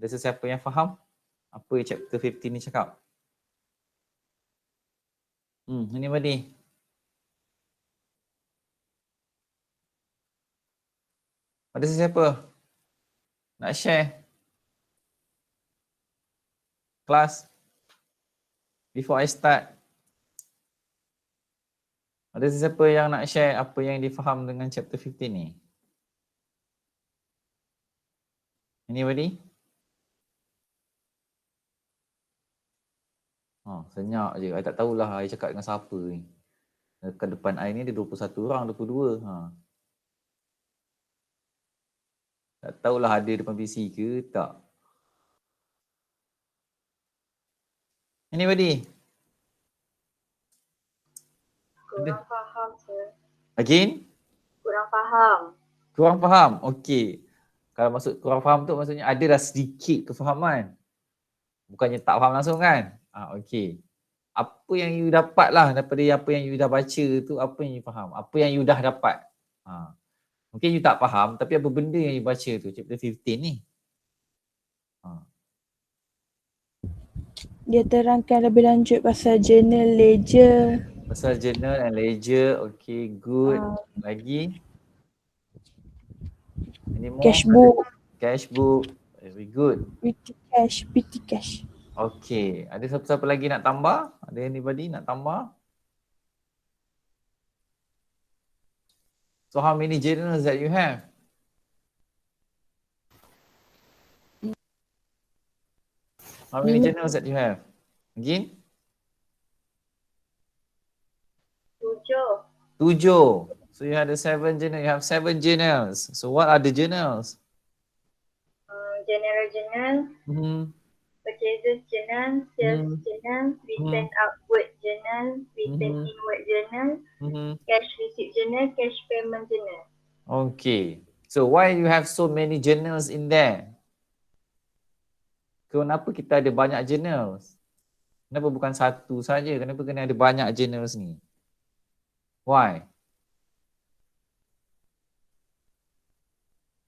Ada sesiapa yang faham apa yang chapter 15 ni cakap? Anybody? Ada sesiapa nak share? Kelas? Before I start. Ada sesiapa yang nak share apa yang difaham dengan chapter 15 ni? Anybody? Senyap je. I tak tahulah I cakap dengan siapa ni. Dekat depan I ni ada 21 orang, 22. Tak tahulah ada depan PC ke tak. Anybody? Kurang faham, sir. Again? Kurang faham. Kurang faham? Okey. Kalau maksud kurang faham tu maksudnya adalah sedikit kefahaman. Bukannya tak faham langsung kan? Okey. Apa yang you dapat lah daripada apa yang you dah baca tu, apa yang you faham? Apa yang you dah dapat? Mungkin you tak faham, tapi apa benda yang you baca tu, chapter 15 ni? Dia terangkan lebih lanjut pasal journal, ledger. Pasal journal and ledger. Okay, good. Lagi? Any more? Cashbook. Cashbook. Very good. Petty cash. Okay. Ada siapa-siapa lagi nak tambah? Ada anybody nak tambah? So how many journals that you have? How many journals that you have? Again? 7. So you had 7 journals. You have 7 journals. So what are the journals? General journal, purchases journal, sales journal, return outward journal, return inward journal, cash receipt journal, cash payment journal. Okay. So why you have so many journals in there? Kenapa kita ada banyak journals? Kenapa bukan satu saja? Kenapa kena ada banyak journals ni? Why?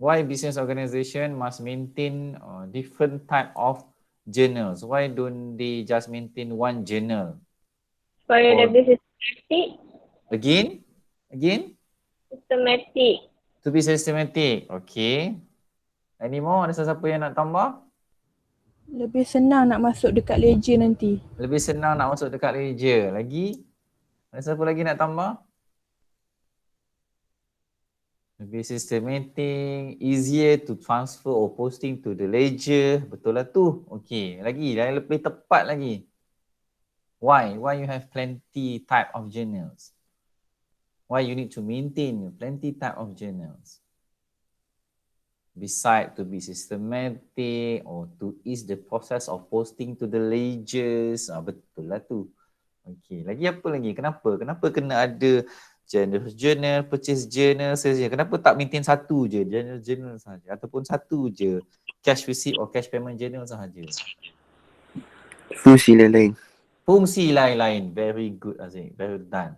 Why business organization must maintain different type of journals? Why don't they just maintain one journal? Supaya lebih systematic. Again? Systematic. To be systematic. Okay. Any more? Ada siapa yang nak tambah? Lebih senang nak masuk dekat ledger nanti. Lebih senang nak masuk dekat ledger. Lagi? Ada siapa lagi nak tambah? Lebih systematic, easier to transfer or posting to the ledger. Betul lah tu. Okay. Lagi? Lebih tepat lagi. Why? Why you have plenty type of journals? Why you need to maintain plenty type of journals? Beside to be systematic or to ease the process of posting to the ledgers. Betul lah tu. Okay. Lagi apa lagi? Kenapa kena ada general journal, purchase journal, sales journal? Kenapa tak maintain satu je? General journal sahaja. Ataupun satu je cash receipt or cash payment journal sahaja. Fungsi lain-lain. Fungsi lain-lain. Very good, Aziz. Very done.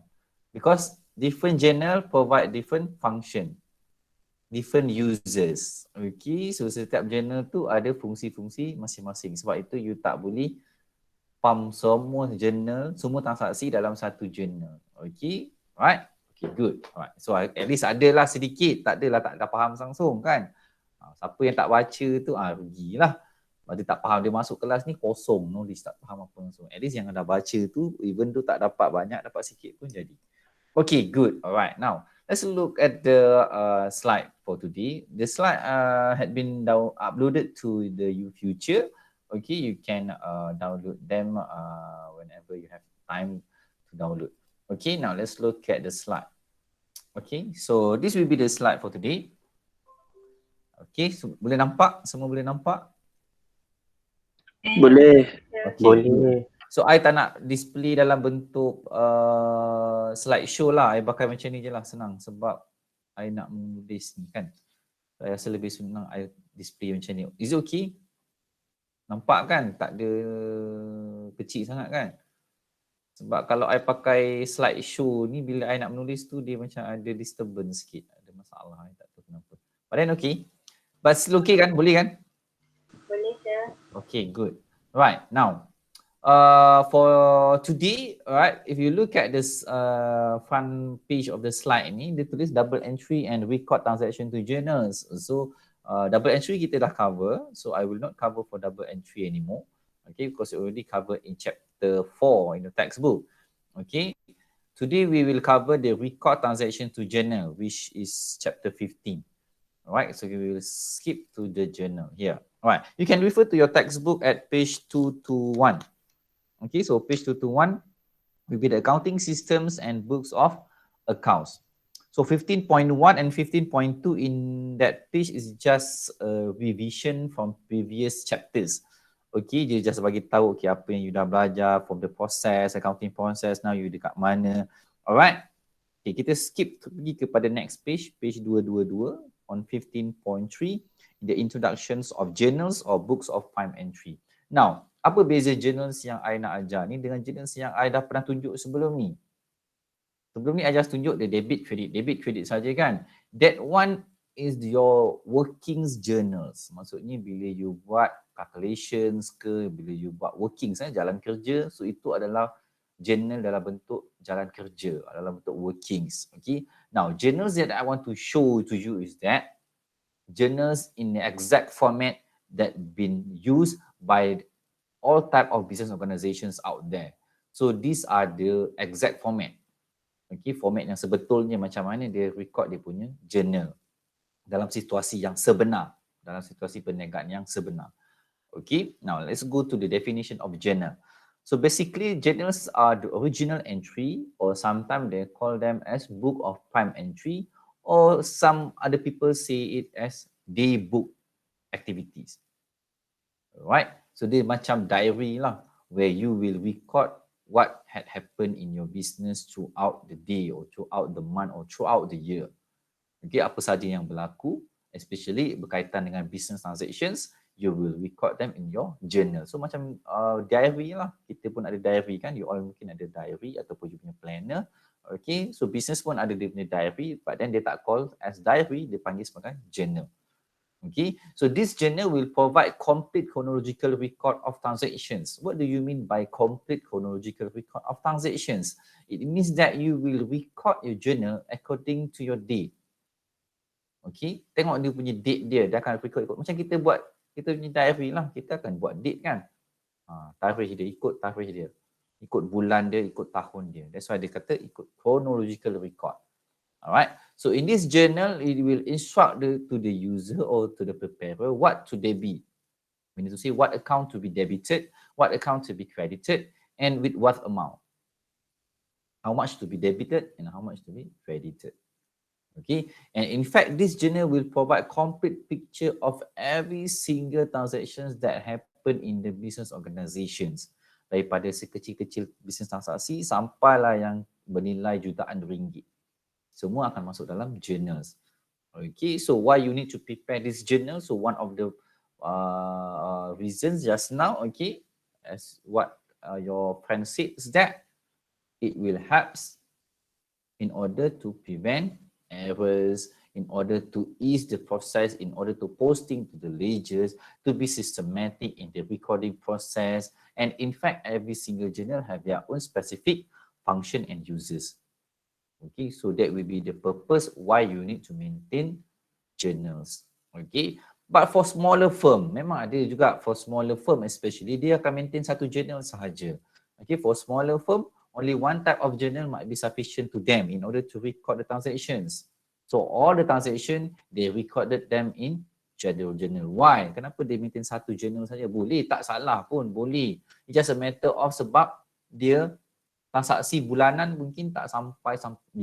Because different journal provide different function. Different users. Okay, so setiap journal tu ada fungsi-fungsi masing-masing. Sebab itu you tak boleh pump semua journal, semua transaksi dalam satu journal. Okay, alright. Okay, good. Alright. So at least adalah sedikit, tak adalah tak faham langsung kan. Siapa yang tak baca tu rugilah. Sebab dia tak faham, dia masuk kelas ni kosong, nulis tak faham apa langsung. At least yang dah baca tu, even tu tak dapat banyak, dapat sikit pun jadi. Okay, good. Alright, now let's look at the slide for today. The slide had been uploaded to the UFuture. Okay, you can download them whenever you have time to download. Okay, now let's look at the slide. Okay, so this will be the slide for today. Okay, so boleh nampak? Semua boleh nampak? Boleh. Okay. Boleh. So, I tak nak display dalam bentuk slideshow lah. I pakai macam ni je lah, senang. Sebab I nak menulis ni kan. Saya rasa lebih senang I display macam ni. Is it okay? Nampak kan? Tak ada kecil sangat kan? Sebab kalau I pakai slideshow ni, bila I nak menulis tu, dia macam ada disturbance sikit. Ada masalah, I tak tahu kenapa. But then okay. But still okay kan? Boleh kan? Boleh. sir. Okay, good. Right, now, for today, alright, if you look at this front page of the slide ni, dia tulis double entry and record transaction to journals. So, double entry kita dah cover, so I will not cover for double entry anymore. Okay, because it already covered in chapter 4 in the textbook. Okay, today we will cover the record transaction to journal, which is chapter 15. Alright, so we will skip to the journal here. Alright, you can refer to your textbook at page 221. Okay, so page 221 will be the accounting systems and books of accounts. So 15.1 and 15.2 in that page is just a revision from previous chapters. Okay, dia just bagi tahu okay, apa yang you dah belajar from the process, accounting process, now you dekat mana. Alright, okay, kita skip pergi kepada next page, page 222 on 15.3, the introductions of journals or books of prime entry. Now, apa beza journals yang I nak ajar ni dengan journals yang I dah pernah tunjuk sebelum ni? Sebelum ni I just tunjuk the debit credit saja kan. That one is your workings journals. Maksudnya bila you buat calculations ke, bila you buat workings, jalan kerja, so itu adalah journal dalam bentuk jalan kerja, dalam bentuk workings. Okay. Now, journals that I want to show to you is that journals in the exact format that been used by all type of business organizations out there. So these are the exact format. Okay, format yang sebetulnya macam mana dia record dia punya journal dalam situasi yang sebenar, dalam situasi perniagaan yang sebenar. Okay, now let's go to the definition of journal. So basically, journals are the original entry, or sometimes they call them as book of prime entry, or some other people say it as day book activities. Right? So dia macam diary lah, where you will record what had happened in your business throughout the day, or throughout the month, or throughout the year. Okay, apa saja yang berlaku, especially berkaitan dengan business transactions, you will record them in your journal. So macam diary lah. Kita pun ada diary kan. You all mungkin ada diary ataupun you punya planner. Okay, so business pun ada dia punya diary, but then dia tak call as diary, dia panggil sebagai journal. Okay, so this journal will provide complete chronological record of transactions. What do you mean by complete chronological record of transactions? It means that you will record your journal according to your date. Okay, tengok dia punya date dia akan record macam kita buat kita punya diary lah, kita akan buat date kan. Tarikh dia, ikut tarikh dia, ikut bulan dia, ikut tahun dia. That's why dia kata ikut chronological record. Alright, so in this journal it will instruct to the user or to the preparer what to debit. We need to say what account to be debited, what account to be credited, and with what amount. How much to be debited and how much to be credited. Okay, and in fact, this journal will provide complete picture of every single transactions that happen in the business organizations. Daripada sekecil-kecil bisnes transaksi sampailah yang bernilai jutaan ringgit. Semua akan masuk dalam journals. Okay, so why you need to prepare this journal? So one of the reasons just now, okay, as what your friend said, is that it will help in order to prevent errors, in order to ease the process, in order to posting to the ledgers, to be systematic in the recording process. And in fact, every single journal have their own specific function and uses. Okay, so that will be the purpose why you need to maintain journals. Okay, but for smaller firm, memang ada juga for smaller firm especially, dia akan maintain satu journal sahaja. Okay, for smaller firm, only one type of journal might be sufficient to them in order to record the transactions. So all the transaction, they recorded them in general journal. Why? Kenapa dia maintain satu journal saja? Boleh, tak salah pun, boleh. It's just a matter of sebab dia transaksi bulanan mungkin tak sampai 50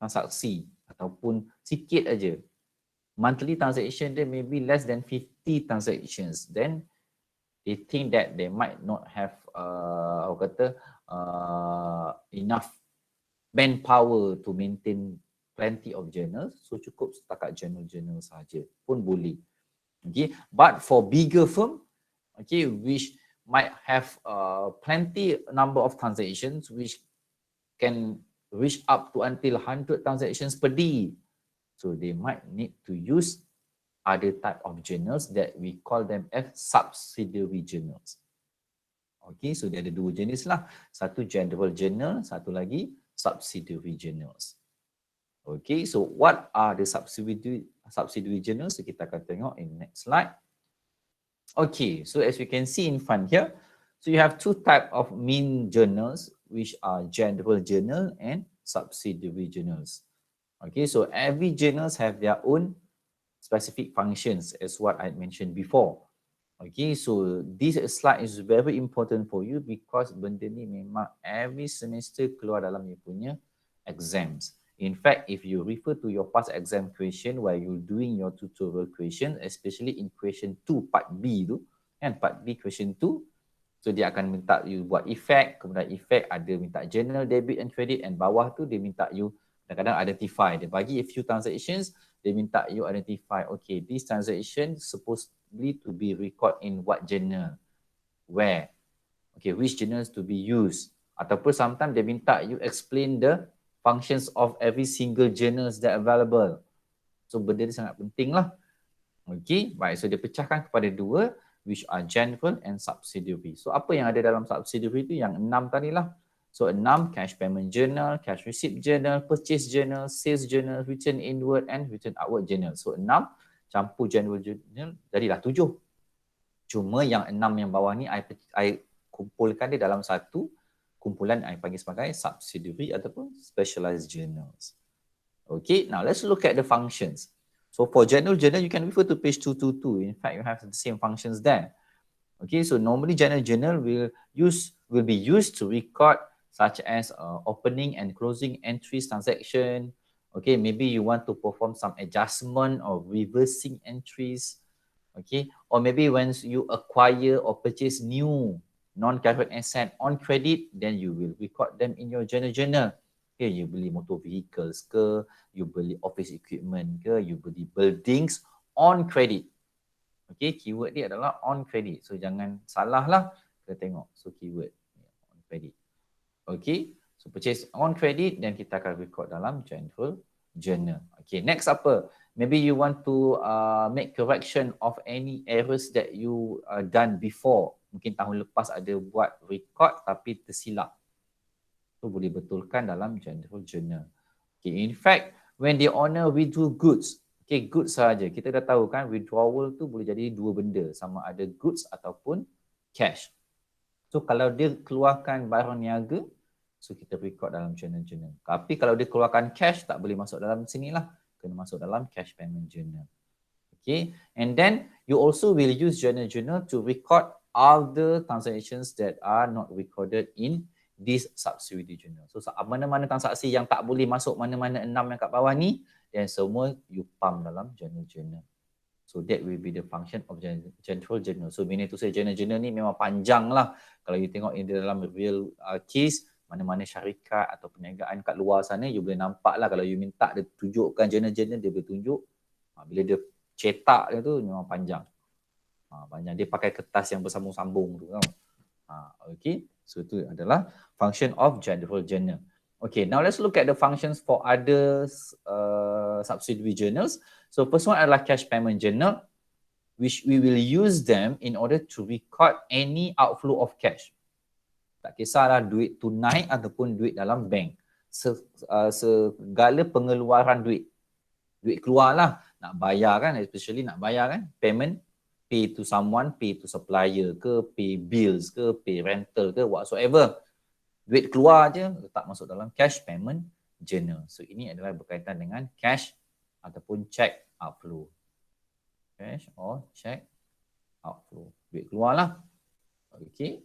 transaksi ataupun sikit aja. Monthly transaction dia maybe less than 50 transactions. Then they think that they might not have enough manpower to maintain plenty of journals, so cukup setakat journal saja pun boleh. Okay, but for bigger firm, okay, which might have plenty number of transactions, which can reach up to until 100 transactions per day, so they might need to use other type of journals that we call them as subsidiary journals. Okay, so dia ada dua jenis lah. Satu general journal, satu lagi subsidiary journals. Okay, so what are the subsidiary journals? So kita akan tengok in next slide. Okay, so as we can see in front here, so you have two type of main journals, which are general journal and subsidiary journals. Okay, so every journals have their own specific functions as what I mentioned before. Okay, so this slide is very important for you because benda ni memang every semester keluar dalam you punya exams. In fact, if you refer to your past exam question while you're doing your tutorial question, especially in question 2 part B tu, kan, part B question 2, so dia akan minta you buat effect, kemudian effect ada minta journal, debit and credit, and bawah tu dia minta you kadang-kadang identify, dia bagi a few transactions, dia minta you identify, okay, this transaction supposedly to be record in what journal, where, okay, which journals to be used, ataupun sometimes dia minta you explain the functions of every single journals that available. So benda ni sangat penting lah. Okay, baik, so dia pecahkan kepada dua, which are general and subsidiary. So apa yang ada dalam subsidiary tu? Yang 6 tadi lah. So 6, cash payment journal, cash receipt journal, purchase journal, sales journal, return inward and return outward journal. So 6 campur general journal, jadilah 7. Cuma yang 6 yang bawah ni I kumpulkan dia dalam satu kumpulan I panggil sebagai subsidiary ataupun specialized journals. Okay, now let's look at the functions. So for general journal, you can refer to page 222. In fact, you have the same functions there. Okay, so normally general journal will be used to record such as opening and closing entries, transaction. Okay, maybe you want to perform some adjustment or reversing entries. Okay, or maybe when you acquire or purchase new non-current asset on credit, then you will record them in your general journal. Okay, you beli motor vehicles ke, you beli office equipment ke, you beli buildings on credit. Okay, keyword dia adalah on credit. So jangan salah lah, kita tengok. So keyword on credit. Okay, so purchase on credit, then kita akan record dalam general journal. Okay, next apa? Maybe you want to make correction of any errors that you done before. Mungkin tahun lepas ada buat record tapi tersilap. So boleh betulkan dalam general journal. Okay, in fact, when the owner withdraw goods, okay, goods sahaja. Kita dah tahu kan withdrawal tu boleh jadi dua benda, sama ada goods ataupun cash. So kalau dia keluarkan barang niaga, so kita record dalam journal. Tapi kalau dia keluarkan cash, tak boleh masuk dalam sini lah. Kena masuk dalam cash payment journal. Okay, and then you also will use journal to record other transactions that are not recorded in this subsidiary journal. So mana-mana transaksi yang tak boleh masuk mana-mana 6 yang kat bawah ni, dan semua you pump dalam journal. So that will be the function of general journal. So meaning to say journal ni memang panjang lah. Kalau you tengok in dalam real case, mana-mana syarikat atau perniagaan kat luar sana, you boleh nampak lah kalau you minta dia tunjukkan journal, dia boleh tunjuk. Bila dia cetak dia tu memang panjang. Banyak dia pakai kertas yang bersambung-sambung tu kan. Okay, so itu adalah function of general journal. Okay, now let's look at the functions for other subsidiary journals. So first one adalah cash payment journal, which we will use them in order to record any outflow of cash. Tak kisahlah duit tunai ataupun duit dalam bank. Segala pengeluaran duit. Duit keluar lah, nak bayar kan, especially nak bayar kan, payment, pay to someone, pay to supplier ke, pay bills ke, pay rental ke, whatsoever. Duit keluar je, letak masuk dalam cash payment journal. So ini adalah berkaitan dengan cash ataupun check outflow. Cash or check outflow. Duit keluar lah. Okay.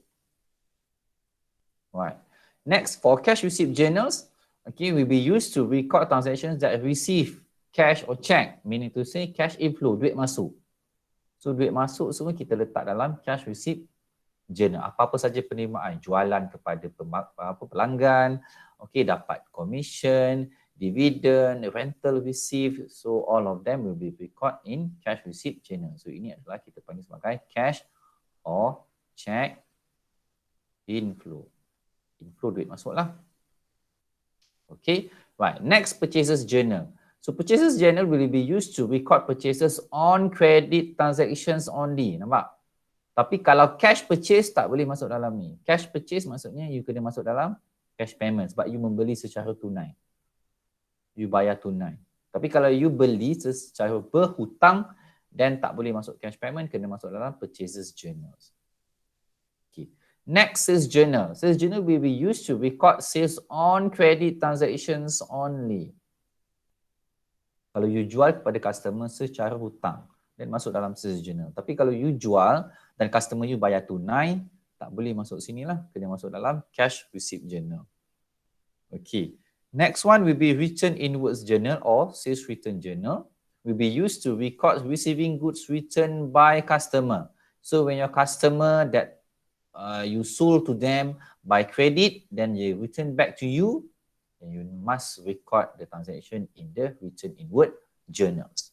Right. Next, for cash receipt journals, okay, will be used to record transactions that receive cash or check, meaning to say cash inflow, duit masuk. So duit masuk semua kita letak dalam cash receipt journal. Apa-apa saja penerimaan, jualan kepada pelanggan, okay, dapat commission, dividend, rental receive, so all of them will be record in cash receipt journal. So ini adalah kita panggil sebagai cash or check inflow. Inflow duit masuk lah. Okay, right. Next, purchases journal. So purchases journal will be used to record purchases on credit transactions only. Nampak? Tapi kalau cash purchase tak boleh masuk dalam ni. Cash purchase maksudnya you kena masuk dalam cash payment sebab you membeli secara tunai. You bayar tunai. Tapi kalau you beli secara berhutang, then tak boleh masuk cash payment, kena masuk dalam purchases journals. Okay. Next, sales journal. Sales journal will be used to record sales on credit transactions only. Kalau you jual kepada customer secara hutang, dan masuk dalam sales journal. Tapi kalau you jual dan customer you bayar tunai, tak boleh masuk sini lah. Kena masuk dalam cash receipt journal. Okay. Next one will be return inwards journal or sales return journal. Will be used to record receiving goods returned by customer. So when your customer that you sold to them by credit, then they return back to you, then you must record the transaction in the return inward journals.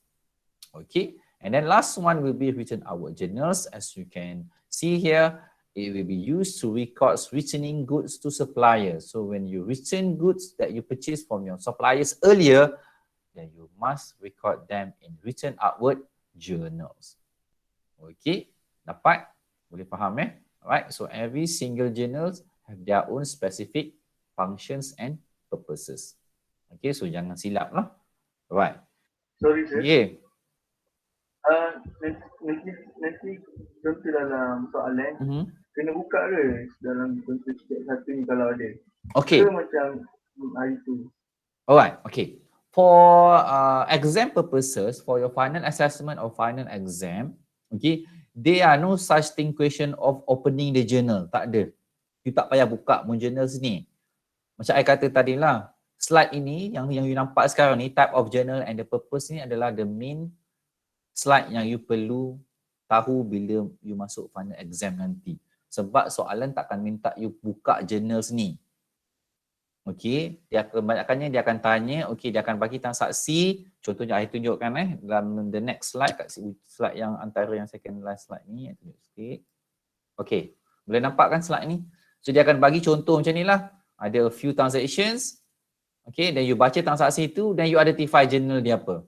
Okay, and then last one will be return outward journals. As you can see here, it will be used to record returning goods to suppliers. So when you return goods that you purchased from your suppliers earlier, then you must record them in return outward journals. Okay, dapat? Boleh faham Alright, so every single journals have their own specific functions and purposes. Okay, so jangan silap lah. Alright. Sorry sir. Okay. Nanti contoh dalam soalan kena buka ke dalam contoh satu ni kalau ada? Okay. Ke macam hari tu? Alright, okay. For exam purposes, for your final assessment or final exam, okay, there are no such thing question of opening the journal. Tak ada. You tak payah buka pun journal sini. Macam I kata tadi lah, slide ini yang you nampak sekarang ni, type of journal and the purpose ni adalah the main slide yang you perlu tahu bila you masuk final exam nanti. Sebab soalan takkan minta you buka journal ni. Okey, dia kebanyakannya dia akan tanya, okey dia akan bagi transaksi, contohnya I tunjukkan dalam the next slide, kat slide yang antara yang second last slide ni, I tunjuk sikit. Okey, boleh nampak kan slide ni? So dia akan bagi contoh macam ni lah. Ada a few transactions. Okay, then you baca transaksi itu, then you identify journal dia apa.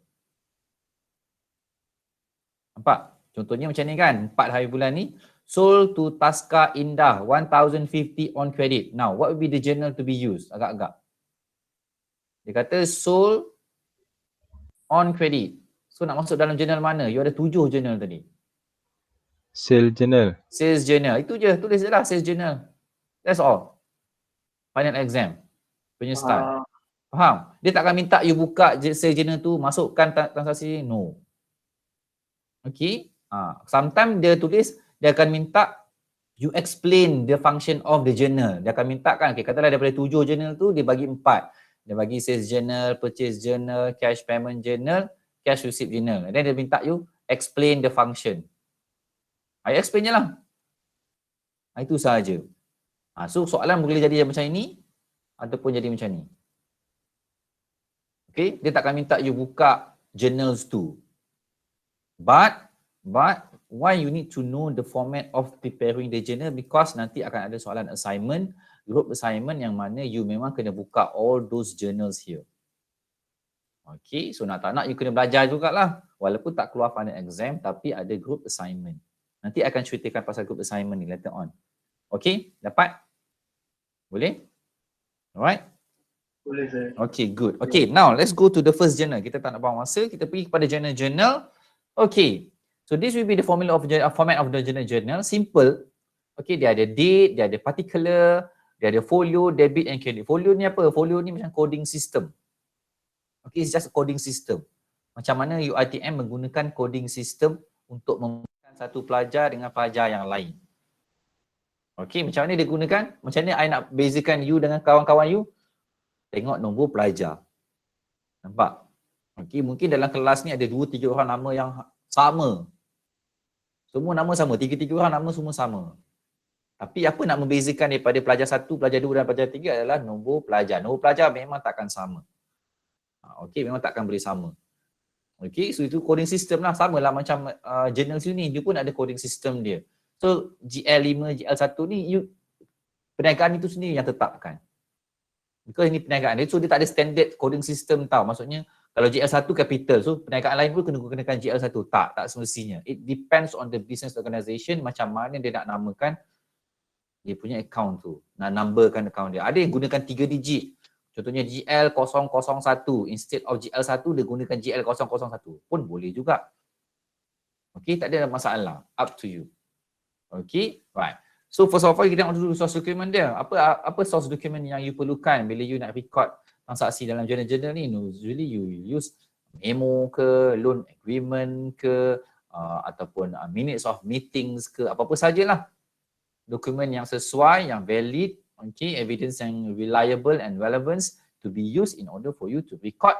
Nampak? Contohnya macam ni kan, 4 hari bulan ni. Sold to Tasca Indah, 1,050 on credit. Now, what will be the journal to be used? Agak-agak. Dia kata sold on credit. So nak masuk dalam journal mana? You ada 7 journal tadi. Sales journal. Sales journal. Itu je, tulis je lah sales journal. That's all. Final exam punya style. Faham? Dia takkan minta you buka sales journal tu, masukkan transaksi. No. Okay. Sometimes dia tulis, dia akan minta you explain the function of the journal. Dia akan minta kan, okay, katalah daripada 7 journal tu, dia bagi 4. Dia bagi sales journal, purchase journal, cash payment journal, cash receipt journal. Dan dia minta you explain the function. I explain je lah. Itu sahaja. So soalan boleh jadi macam ini ataupun jadi macam ni. Okay, dia takkan minta you buka journals tu. But why you need to know the format of preparing the journal? Because nanti akan ada soalan assignment, group assignment yang mana you memang kena buka all those journals here. Okay, so nak tak nak you kena belajar jugalah. Walaupun tak keluar final exam tapi ada group assignment. Nanti akan ceritakan pasal group assignment ni later on. Okay, dapat? Boleh? Alright? Boleh sir. Okay, good. Okay, now let's go to the first journal. Kita tak nak buang masa, kita pergi kepada journal. Okay, so this will be the format of the journal. Simple. Okay, dia ada date, dia ada particular, dia ada folio, debit and credit. Folio ni apa? Folio ni macam coding system. Okay, it's just a coding system. Macam mana UiTM menggunakan coding system untuk membedakan satu pelajar dengan pelajar yang lain. Okay, macam mana dia gunakan? Macam mana I nak bezakan you dengan kawan-kawan you? Tengok nombor pelajar. Nampak? Okay, mungkin dalam kelas ni ada 2-3 orang nama yang sama. Semua nama sama. 3-3 orang nama semua sama. Tapi apa nak membezakan daripada pelajar 1, pelajar 2 dan pelajar 3 adalah nombor pelajar. Nombor pelajar memang takkan sama. Okay, memang takkan boleh sama. Okay, so itu coding system lah. Sama lah macam journal sini, dia pun ada coding system dia. So GL5, GL1 ni perniagaan itu sendiri yang tetapkan. Because ini perniagaan dia, so dia tak ada standard coding system tau. Maksudnya Kalau GL1 capital, so perniagaan lain pun kena gunakan GL1. Tak semestinya. It depends on the business organisation macam mana dia nak namakan dia punya account tu. Nak numberkan account dia. Ada yang gunakan 3 digit. Contohnya GL001. Instead of GL1, dia gunakan GL001. Pun boleh juga. Okay, tak ada masalah. Up to you. Okay, right. So first of all, kita tengok dulu source document dia. Apa source document yang you perlukan bila you nak record transaksi dalam journal-journal ni? Usually you use memo ke, loan agreement ke, ataupun minutes of meetings ke, apa-apa sajalah. Dokumen yang sesuai, yang valid, okay, evidence yang reliable and relevant to be used in order for you to record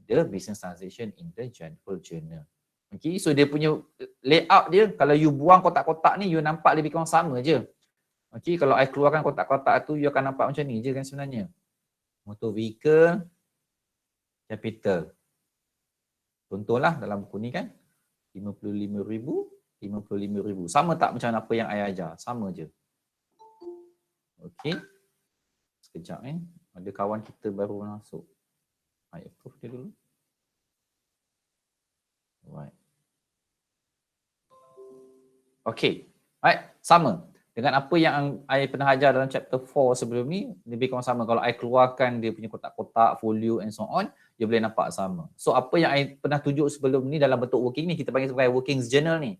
the business transaction in the general journal. Okay, so dia punya layout dia, kalau you buang kotak-kotak ni, you nampak lebih kurang sama je. Okay, kalau I keluarkan kotak-kotak tu, you akan nampak macam ni je kan sebenarnya. Motor vehicle, capital. Contohlah dalam buku ni kan, 55,000, 55,000. Sama tak macam apa yang I ajar? Sama je. Okay. Sekejap ada kawan kita baru masuk. I approve dia dulu. Right. Okay. Right. Sama. Dengan apa yang I pernah ajar dalam chapter 4 sebelum ni, lebih kurang sama. Kalau I keluarkan dia punya kotak-kotak, folio and so on, dia boleh nampak sama. So apa yang I pernah tunjuk sebelum ni dalam bentuk working ni, kita panggil sebagai workings journal ni.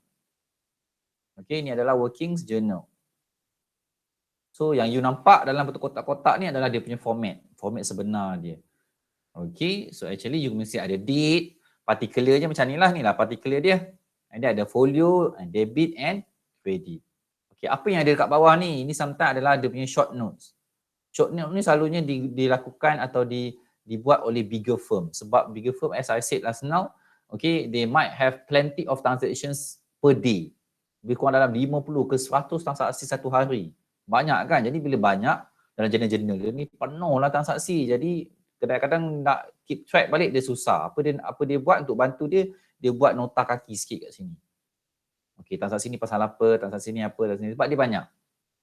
Okay, ni adalah workings journal. So yang you nampak dalam bentuk kotak-kotak ni adalah dia punya format sebenar dia. Okay, so actually you mesti ada date, particular je macam ni lah particular dia. Dia ada folio, debit and credit. Okay, apa yang ada dekat bawah ni? Ini sometimes adalah dia punya short notes. Short note ni selalunya dilakukan atau dibuat oleh bigger firm. Sebab bigger firm, as I said last now, okay, they might have plenty of transactions per day. Lebih kurang dalam 50 ke 100 transaksi satu hari. Banyak kan? Jadi bila banyak, dalam jurnal-jurnal ni penuh lah transaksi. Jadi kadang-kadang nak keep track balik dia susah. Apa dia buat untuk bantu dia buat nota kaki sikit kat sini. Okey, transaksi ni pasal apa, transaksi ni apa, transaksi ni, sebab dia banyak.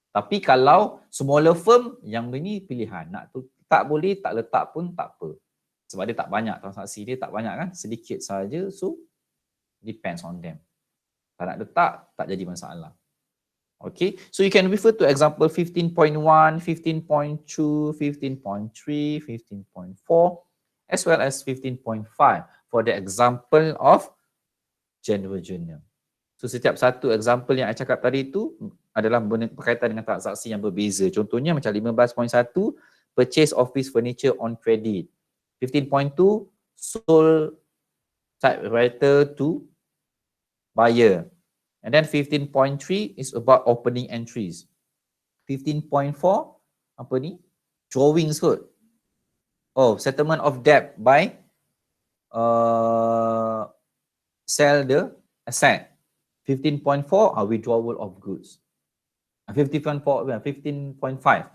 Tapi kalau smaller firm, yang ini pilihan. Nak tu tak boleh, tak letak pun tak apa. Sebab dia tak banyak, transaksi dia tak banyak kan, sedikit saja. So, depends on them. Tak nak letak, tak jadi masalah. Okay, so you can refer to example 15.1, 15.2, 15.3, 15.4, as well as 15.5 for the example of general journal. So setiap satu example yang saya cakap tadi itu adalah berkaitan dengan transaksi yang berbeza. Contohnya macam 15.1, purchase office furniture on credit. 15.2, sold typewriter to buyer. And then 15.3 is about opening entries. 15.4, apa ni? Drawings kot. Oh, settlement of debt by sell the asset. 15.4 withdrawal of goods. 15.5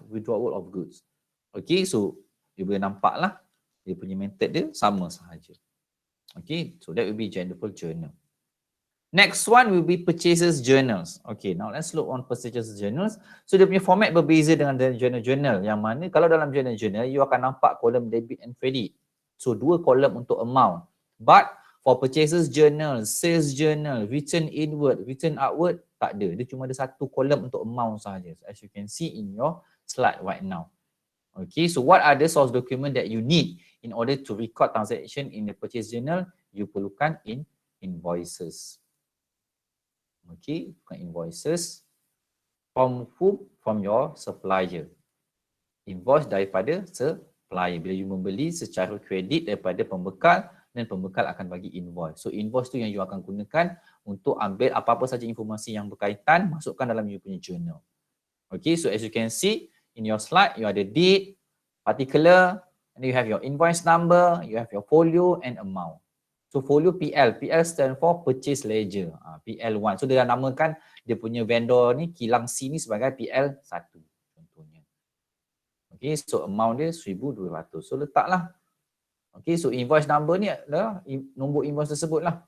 withdrawal of goods. Okay, so you boleh nampak lah dia punya method dia sama sahaja. Okay, so that will be general journal. Next one will be purchases journals. Okay, now let's look on purchases journals. So dia punya format berbeza dengan journal-journal. Yang mana kalau dalam journal-journal, you akan nampak kolom debit and credit. So dua kolom untuk amount. But for purchases journal, sales journal, written inward, written outward, tak ada. Dia cuma ada satu kolom untuk amount sahaja. As you can see in your slide right now. Okay, so what are the source document that you need in order to record transaction in the purchase journal? You perlukan invoices. Okay, bukan invoices. From whom? From your supplier. Invoice daripada supplier. Bila you membeli secara kredit daripada pembekal, dan pembekal akan bagi invoice. So invoice tu yang you akan gunakan untuk ambil apa-apa saja informasi yang berkaitan, masukkan dalam you punya journal. Okay, so as you can see in your slide, you ada date, particular, and you have your invoice number, you have your folio and amount. So folio PL, PL stand for purchase ledger, PL1. So dia dah namakan dia punya vendor ni, kilang C ni sebagai PL1 contohnya. Okay, so amount dia 1,200. So letaklah. Okay, so invoice number ni adalah nombor invoice tersebut lah.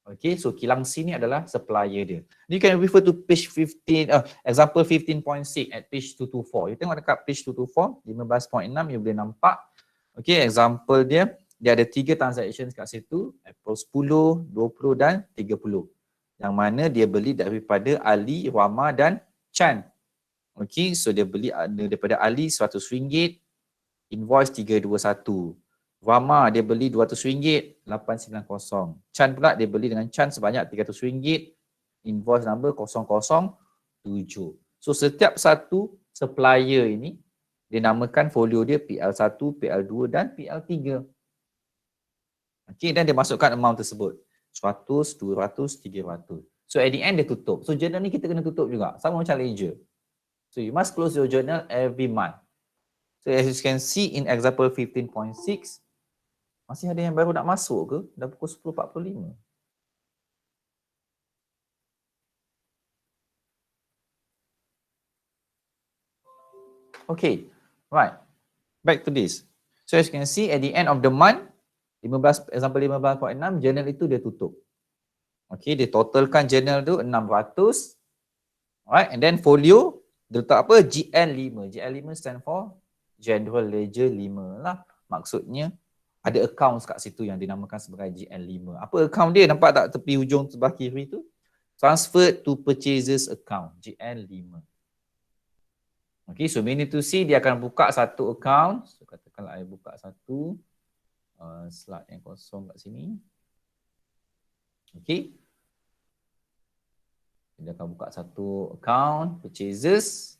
Okay, so kilang C ni adalah supplier dia. You can refer to page 15, example 15.6 at page 224. You tengok dekat page 224, 15.6, you boleh nampak. Okay, example dia ada 3 transactions kat situ, April 10, 20 dan 30. Yang mana dia beli daripada Ali, Rama dan Chan. Okay, so dia beli daripada Ali RM100, invoice 321. Rama dia beli RM200, 890. Chan pula dia beli dengan Chan sebanyak RM300, invoice number 007. So setiap satu supplier ini dia namakan folio dia PL1, PL2 dan PL3. Okay, dan dia masukkan amount tersebut. 100, 200, 300. So at the end dia tutup. So journal ni kita kena tutup juga. Sama macam ledger. So you must close your journal every month. So as you can see in example 15.6, masih ada yang baru nak masuk ke? Dah pukul 10.45. Okay, right. Back to this. So as you can see at the end of the month, example 15.6, journal itu dia tutup. Okay, dia totalkan journal tu 600. Alright, and then folio, dia letak apa? GL5. GL5 stand for General Ledger 5 lah. Maksudnya, ada accounts kat situ yang dinamakan sebagai GL5. Apa account dia? Nampak tak tepi hujung sebelah kiri tu? Transfer to Purchases account, GL5. Okay, so meaning to see, dia akan buka satu account. So, katakanlah saya buka satu slot yang kosong kat sini. Okay. Dia akan buka satu account, Purchases.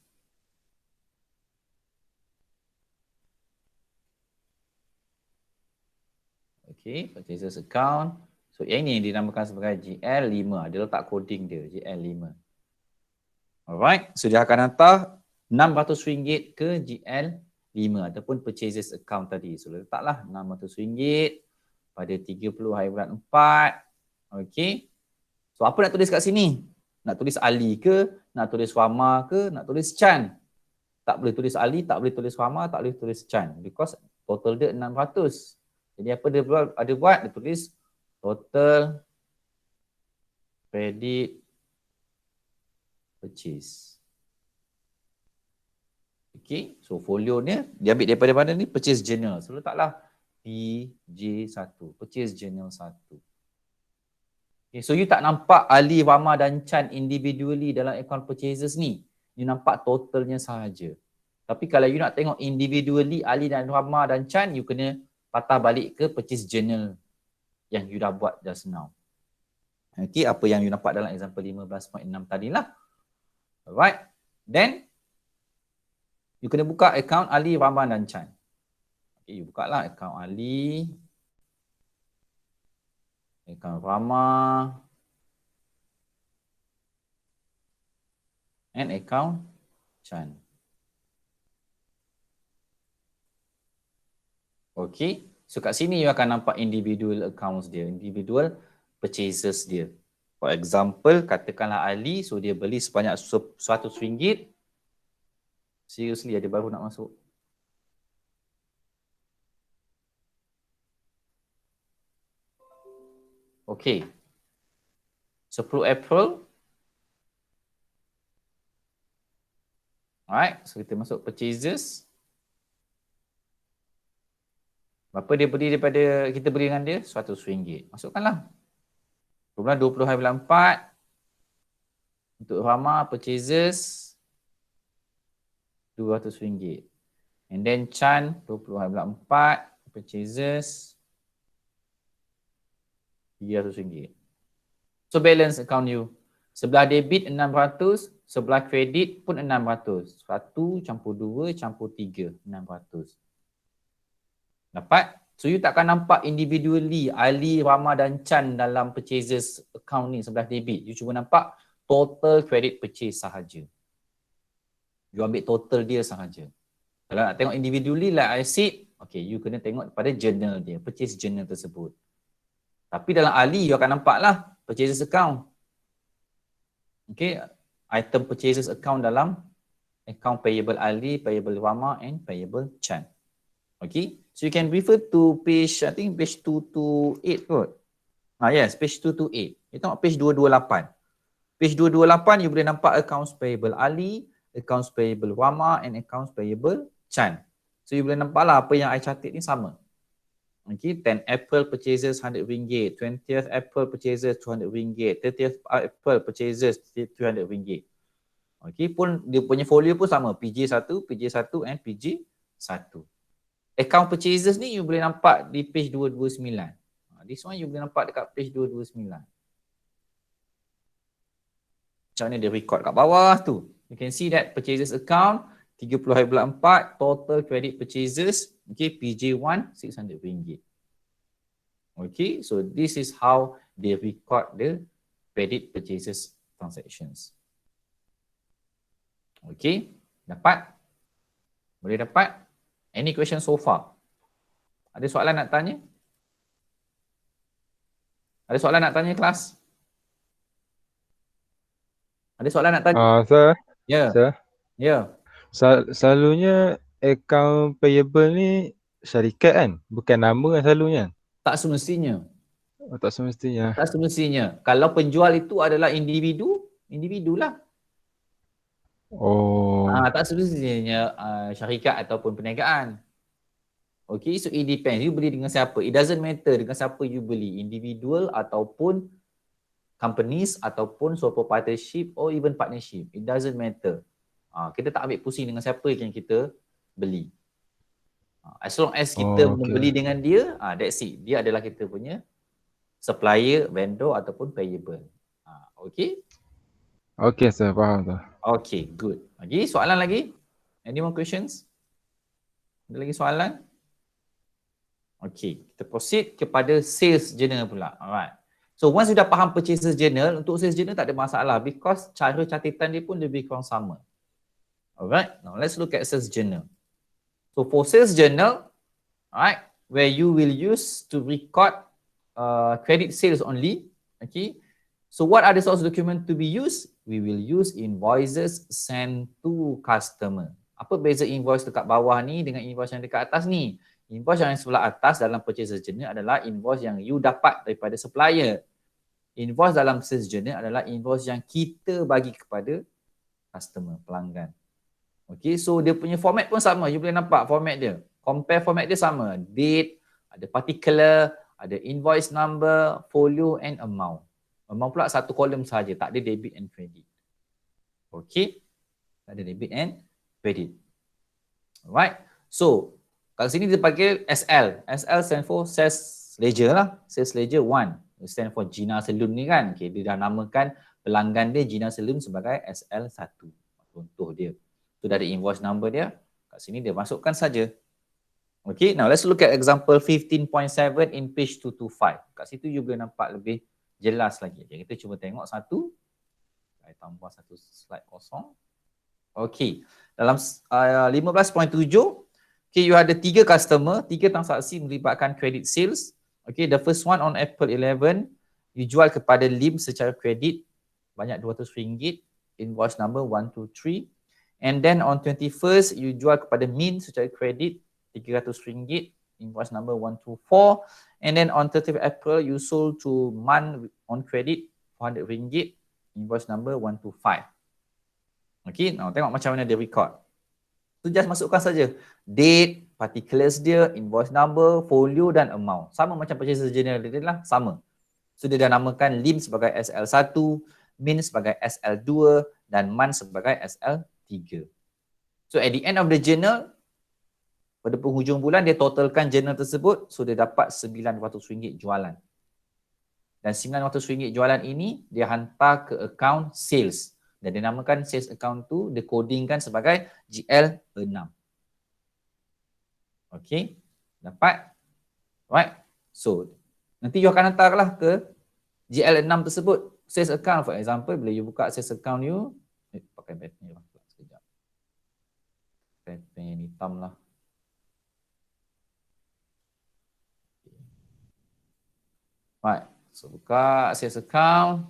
Okay, Purchases account. So, yang ini dinamakan sebagai GL5. Dia letak coding dia, GL5. Alright, so dia akan hantar RM600 ke GL5 ataupun purchases account tadi. So letaklah RM600 pada 30 hari bulan 4. Okey. So apa nak tulis kat sini? Nak tulis Ali ke? Nak tulis Rama ke? Nak tulis Chan? Tak boleh tulis Ali, tak boleh tulis Rama, tak boleh tulis Chan. Because total dia 600. Jadi apa dia buat? Dia tulis total credit purchase. Okay, so folio ni dia ambil daripada mana ni? Purchase journal. So letaklah PJ1, purchase journal 1. Okay, so you tak nampak Ali, Rama dan Chan individually dalam account purchases ni. You nampak totalnya sahaja. Tapi kalau you nak tengok individually Ali dan Rama dan Chan, you kena patah balik ke purchase journal yang you dah buat just now. Okay, apa yang you nampak dalam example 15.6 tadilah. Alright, then you kena buka account Ali, Rama dan Chan. Okay, you buka lah account Ali, account Rama, and account Chan. Okay, so kat sini you akan nampak individual accounts dia, individual purchases dia. For example, katakanlah Ali, so dia beli sebanyak RM100. Seriously, ada baru nak masuk. Okay. 10 April. Alright, so kita masuk purchases. Berapa dia beli daripada kita beli dengan dia? RM100. Masukkanlah. Kemudian 20 hari bulan 4. Untuk Rama purchases RM200. And then Chan 20 hari bulan 4 purchases RM300. So balance account you. Sebelah debit 600, sebelah kredit pun 600. 1 campur 2 campur 3, 600. Dapat? So you takkan nampak individually Ali, Rama dan Chan dalam purchases account ni sebelah debit. You cuma nampak total credit purchase sahaja. You ambil total dia sahaja. Kalau nak tengok individually like I said, okay, you kena tengok pada journal dia, purchase journal tersebut. Tapi dalam Ali, you akan nampak lah purchases account. Okay, item purchases account dalam account payable Ali, payable Rama and payable Chan. Okay, so you can refer to page, I think page 228 kot. Yes, page 228. You tengok page 228. Page 228, you boleh nampak accounts payable Ali, accounts payable Rama and accounts payable Chan. So you boleh nampak lah apa yang I catat ni sama. Okay, 10 April purchases RM100, 20th April purchases RM200, 30th April purchases RM300. Okay, pun dia punya folio pun sama, PJ1, PJ1 and PJ1. Account purchases ni you boleh nampak di page 229. This one you boleh nampak dekat page 229. Macam mana dia record kat bawah tu. You can see that purchases account 30 hari bulan 4, total credit purchases, okay, PJ1 RM600. Okay, so this is how they record the credit purchases transactions. Okay, dapat? Boleh dapat? Any question so far? Ada soalan nak tanya? Ada soalan nak tanya kelas? Ada soalan nak tanya? Sir, Ya. sir. Ya. Selalunya account payable ni syarikat kan? Bukan nama kan selalunya. Tak semestinya. Tak semestinya. Tak semestinya. Kalau penjual itu adalah individu, individu lah. Oh. Tak semestinya syarikat ataupun perniagaan. Okay, so it depends. You beli dengan siapa. It doesn't matter dengan siapa you beli. Individual ataupun companies ataupun sole proprietorship or even partnership. It doesn't matter. Kita tak ambil pusing dengan siapa yang kita beli. As long as kita membeli dengan dia, that's it. Dia adalah kita punya supplier, vendor ataupun payable. Okay? Okay, sir. Faham tu. Okay, good. Lagi soalan lagi? Any more questions? Ada lagi soalan? Okay, kita proceed kepada sales journal pula. Alright. So once you dah faham purchases journal, untuk sales journal tak ada masalah because cara catatan dia pun lebih kurang sama. Alright, now let's look at sales journal. So for sales journal, alright, where you will use to record credit sales only, okay. So what are the source document to be used? We will use invoices sent to customer. Apa beza invoice dekat bawah ni dengan invoice yang dekat atas ni? Invoice yang sebelah atas dalam purchase journal adalah invoice yang you dapat daripada supplier. Invoice dalam sales journal adalah invoice yang kita bagi kepada customer, pelanggan. Okay, so dia punya format pun sama. You boleh nampak format dia. Compare format dia sama. Date, ada particular, ada invoice number, folio and amount. Amount pula satu kolom saja, tak ada debit and credit. Okay, tak ada debit and credit. Alright, so kat sini dia panggil SL. SL stand for Sales Ledger lah. Sales Ledger 1. Stand for Gina Saloon ni kan. Okay, dia dah namakan pelanggan dia Gina Saloon sebagai SL1. Contoh dia. Tu dah ada invoice number dia. Kat sini dia masukkan saja. Okay, now let's look at example 15.7 in page 225. Kat situ you boleh nampak lebih jelas lagi. Okay, kita cuba tengok satu. Saya tambah satu slide kosong. Okay, dalam 15.7, okay, you ada 3 customer, 3 transaksi melibatkan credit sales. Okay, the first one on April 11, you jual kepada Lim secara kredit banyak RM200, invoice number 123. And then on 21st, you jual kepada Min secara kredit RM300, invoice number 124. And then on 30th April, you sold to Man on credit RM400, invoice number 125. Okay, now tengok macam mana dia record. Tu just masukkan saja date, particulars dia, invoice number, folio dan amount. Sama macam purchase journal dia lah, sama. So dia dah namakan Lim sebagai SL1, Min sebagai SL2 dan Man sebagai SL3. So at the end of the journal, pada penghujung bulan dia totalkan journal tersebut, so dia dapat RM900 jualan. Dan RM900 jualan ini dia hantar ke account sales. Dan dia namakan sales account tu, dia codingkan sebagai GL6. Okay, dapat? Right, so nanti you akan hantarlah ke GL6 tersebut, sales account for example, bila you buka sales account you, pakai pen ni lah, sekejap. Pen hitam lah. Right, so buka sales account.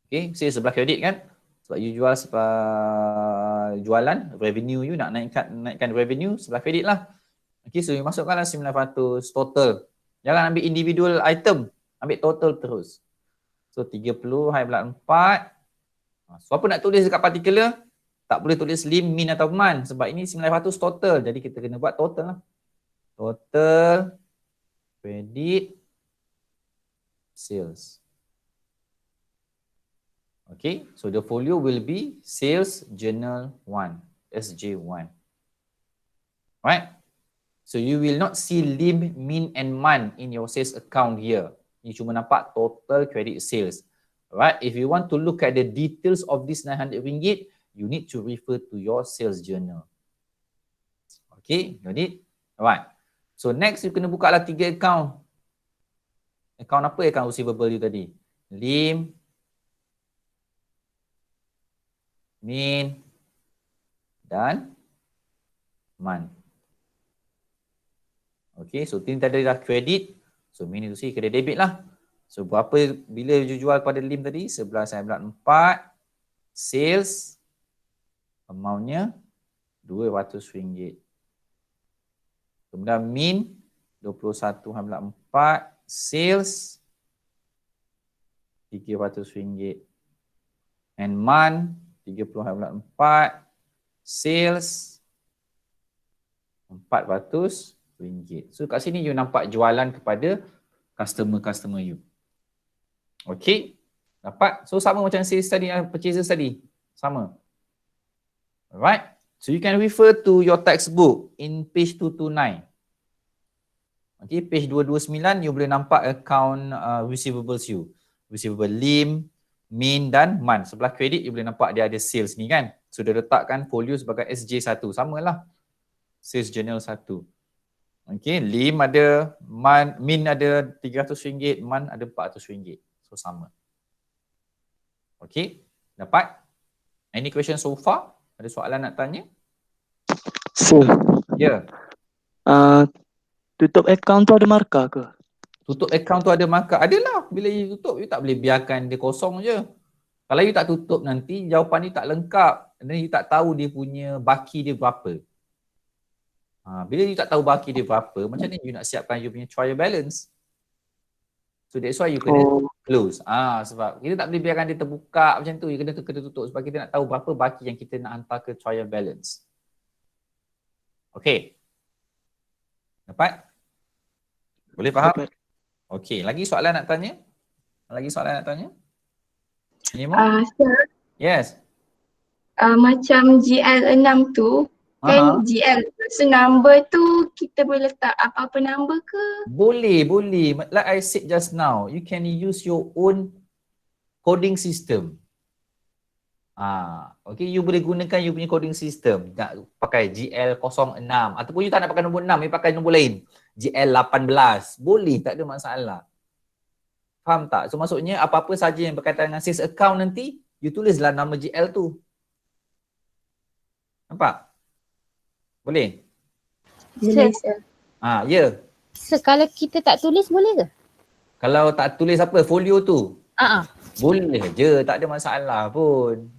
Okay, sales sebelah kredit kan? Sebab you jual jualan, revenue you nak naikkan revenue sebelah kredit lah. Okay, so you masukkanlah 900 total. Jangan ambil individual item, ambil total terus. So 30 hari bulan 4. So apa nak tulis dekat particular? Tak boleh tulis lim, min atau man sebab ini 900 total. Jadi kita kena buat total lah. Total credit sales. Okay, so the folio will be sales journal 1, SJ1. Right? So you will not see lim, min and man in your sales account here. You cuma nampak total credit sales. Right? If you want to look at the details of this RM900, you need to refer to your sales journal. Okay, got it? Alright. So next you kena buka lah 3 account. Account apa account receivable you tadi? Lim, min dan man. Okay, so tin tadi dah credit. So min itu sih kena debit lah. So berapa bila you jual pada lim tadi? 11.94. Sales amountnya RM200. Kemudian min 21.4. Sales RM300. And man 30.4. Sales RM400. So kat sini you nampak jualan kepada customer you. Okay. Dapat? So sama macam sales tadi, purchases tadi. Sama. Alright. So you can refer to your textbook in page 229. Okay, page 229 you boleh nampak account receivables you. Receivable lim, min dan man. Sebelah credit you boleh nampak dia ada sales ni kan. So dia letakkan folio sebagai SJ1. Samalah. Sales journal 1. Okay, lim ada, min ada RM300, man ada RM400. So sama. Okay, dapat? Any question so far? Ada soalan nak tanya? Sir, Ya. tutup account tu ada markah ke? Tutup account tu ada markah. Adalah. Bila you tutup, you tak boleh biarkan dia kosong je. Kalau you tak tutup nanti, jawapan you tak lengkap. Dan you tak tahu dia punya baki dia berapa. Bila you tak tahu baki dia berapa, macam ni you nak siapkan you punya trial balance. So that's why you kena close. Sebab kita tak boleh biarkan dia terbuka macam tu. You kena tutup sebab kita nak tahu berapa baki yang kita nak hantar ke trial balance. Okay. Dapat? Boleh faham? Dapat. Okay. Lagi soalan nak tanya? Lagi soalan nak tanya? Sir, Yes. macam GL6 tu, kan GL, so number tu kita boleh letak apa-apa number ke? Boleh. Like I said just now, you can use your own coding system. Okay, you boleh gunakan you punya coding system. Nak pakai GL06 ataupun you tak nak pakai nombor 6, you pakai nombor lain. GL18. Boleh, tak ada masalah. Faham tak? So maksudnya apa-apa saja yang berkaitan dengan sales account nanti, you tulislah nama GL tu. Nampak? Boleh? Boleh, sir. Ya. So, kalau kita tak tulis boleh ke? Kalau tak tulis apa, folio tu? Ah. Boleh je, tak ada masalah pun.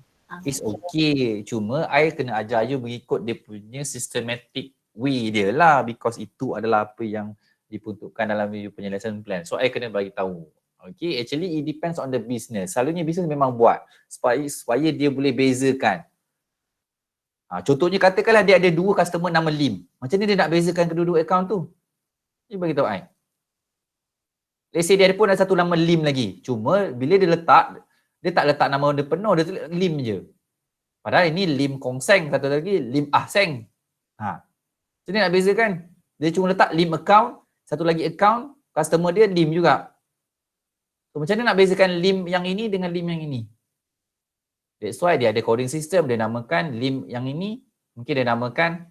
It's okay. Cuma I kena ajar you mengikut dia punya systematic way dia lah, because itu adalah apa yang diperuntukkan dalam you punya lesson plan. So I kena bagi tahu. Okay, actually it depends on the business. Selalunya business memang buat supaya dia boleh bezakan. Contohnya katakanlah dia ada 2 customer nama Lim. Macam ni dia nak bezakan kedua-dua account tu? Dia bagi tahu I. Let's say dia pun ada satu nama Lim lagi. Cuma bila dia letak, dia tak letak nama dia penuh, dia tulis Lim je. Padahal ini Lim Kong Seng, satu lagi Lim Ah Seng. Macam ni nak bezakan. Dia cuma letak Lim account, satu lagi account, customer dia Lim juga. So macam mana nak bezakan Lim yang ini dengan Lim yang ini? That's why dia ada coding system. Dia namakan Lim yang ini, mungkin dia namakan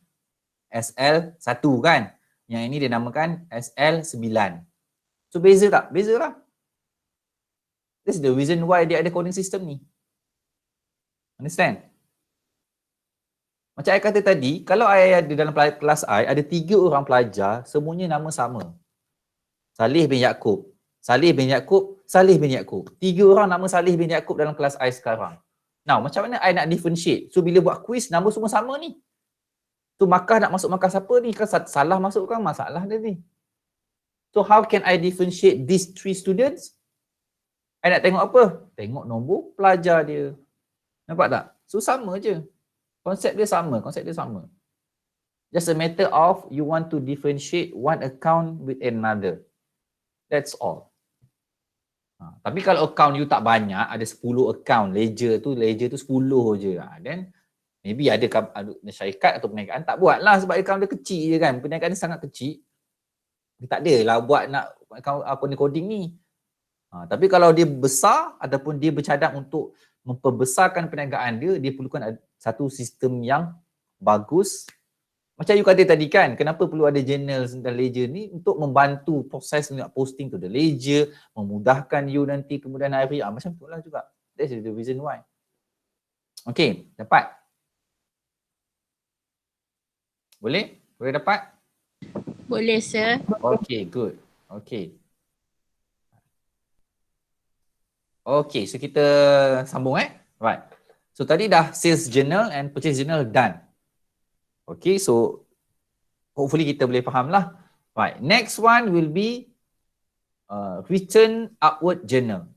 SL1 kan. Yang ini dia namakan SL9. So beza tak? Beza lah. That's the reason why dia ada coding system ni. Understand? Macam I kata tadi, kalau I ada dalam kelas I, ada 3 orang pelajar, semuanya nama sama. Salih bin Yaakob. Salih bin Yaakob, Salih bin Yaakob. 3 orang nama Salih bin Yaakob dalam kelas I sekarang. Now, macam mana I nak differentiate? So, bila buat quiz, nama semua sama ni. So, markah nak masuk markah siapa ni? Kan salah masuk kan masalah dia ni. So, how can I differentiate these 3 students? I nak tengok apa? Tengok nombor pelajar dia. Nampak tak? So, sama je. Konsep dia sama. Just a matter of you want to differentiate one account with another. That's all. Tapi kalau account you tak banyak, ada 10 account, ledger tu 10 je. Then maybe ada syarikat atau perniagaan tak buat lah sebab account dia kecil je kan. Perniagaan dia sangat kecil. Dia tak adalah buat nak account coding ni. Tapi kalau dia besar ataupun dia bercadang untuk memperbesarkan perniagaan dia, dia perlukan satu sistem yang bagus. Macam you kata tadi kan, kenapa perlu ada journal dan ledger ni untuk membantu proses nak posting to the ledger, memudahkan you nanti kemudian hari. Macam tu lah juga. That's the reason why. Okay, dapat? Boleh? Boleh dapat? Boleh, sir. Okay, good. Okay. Okay, so kita sambung Right. So tadi dah sales journal and purchase journal done. Okay, so hopefully kita boleh faham lah. Right, next one will be return outward journal.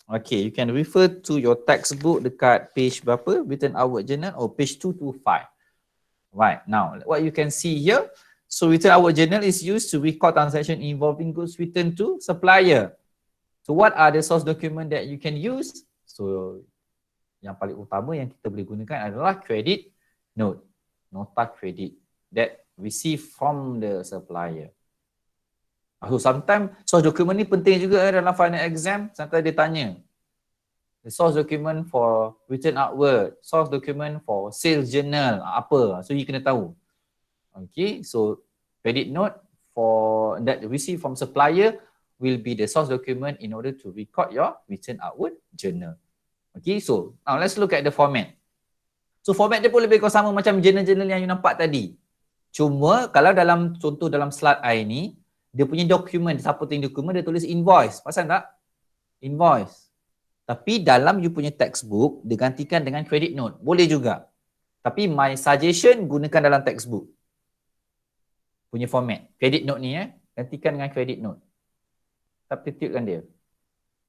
Okay, you can refer to your textbook dekat page berapa, return outward journal, or page 225. Right, now what you can see here, so return outward journal is used to record transaction involving goods returned to supplier. So what are the source document that you can use? So yang paling utama yang kita boleh gunakan adalah credit note, nota kredit that receive from the supplier. So sometimes source document ni penting juga dalam final exam. Sometimes dia tanya the source document for return outward, source document for sales journal, apa. So you kena tahu. Okay, so credit note for that receive from supplier will be the source document in order to record your return outward journal. Okay, so now let's look at the format. So format dia pun lebih kurang sama macam journal-journal yang you nampak tadi. Cuma kalau dalam contoh dalam slide I ni, dia punya dokumen, supporting dokumen dia tulis invoice. Pasal tak? Invoice. Tapi dalam you punya textbook, dia gantikan dengan credit note. Boleh juga. Tapi my suggestion gunakan dalam textbook punya format. Credit note ni gantikan dengan credit note. Substitutekan dia.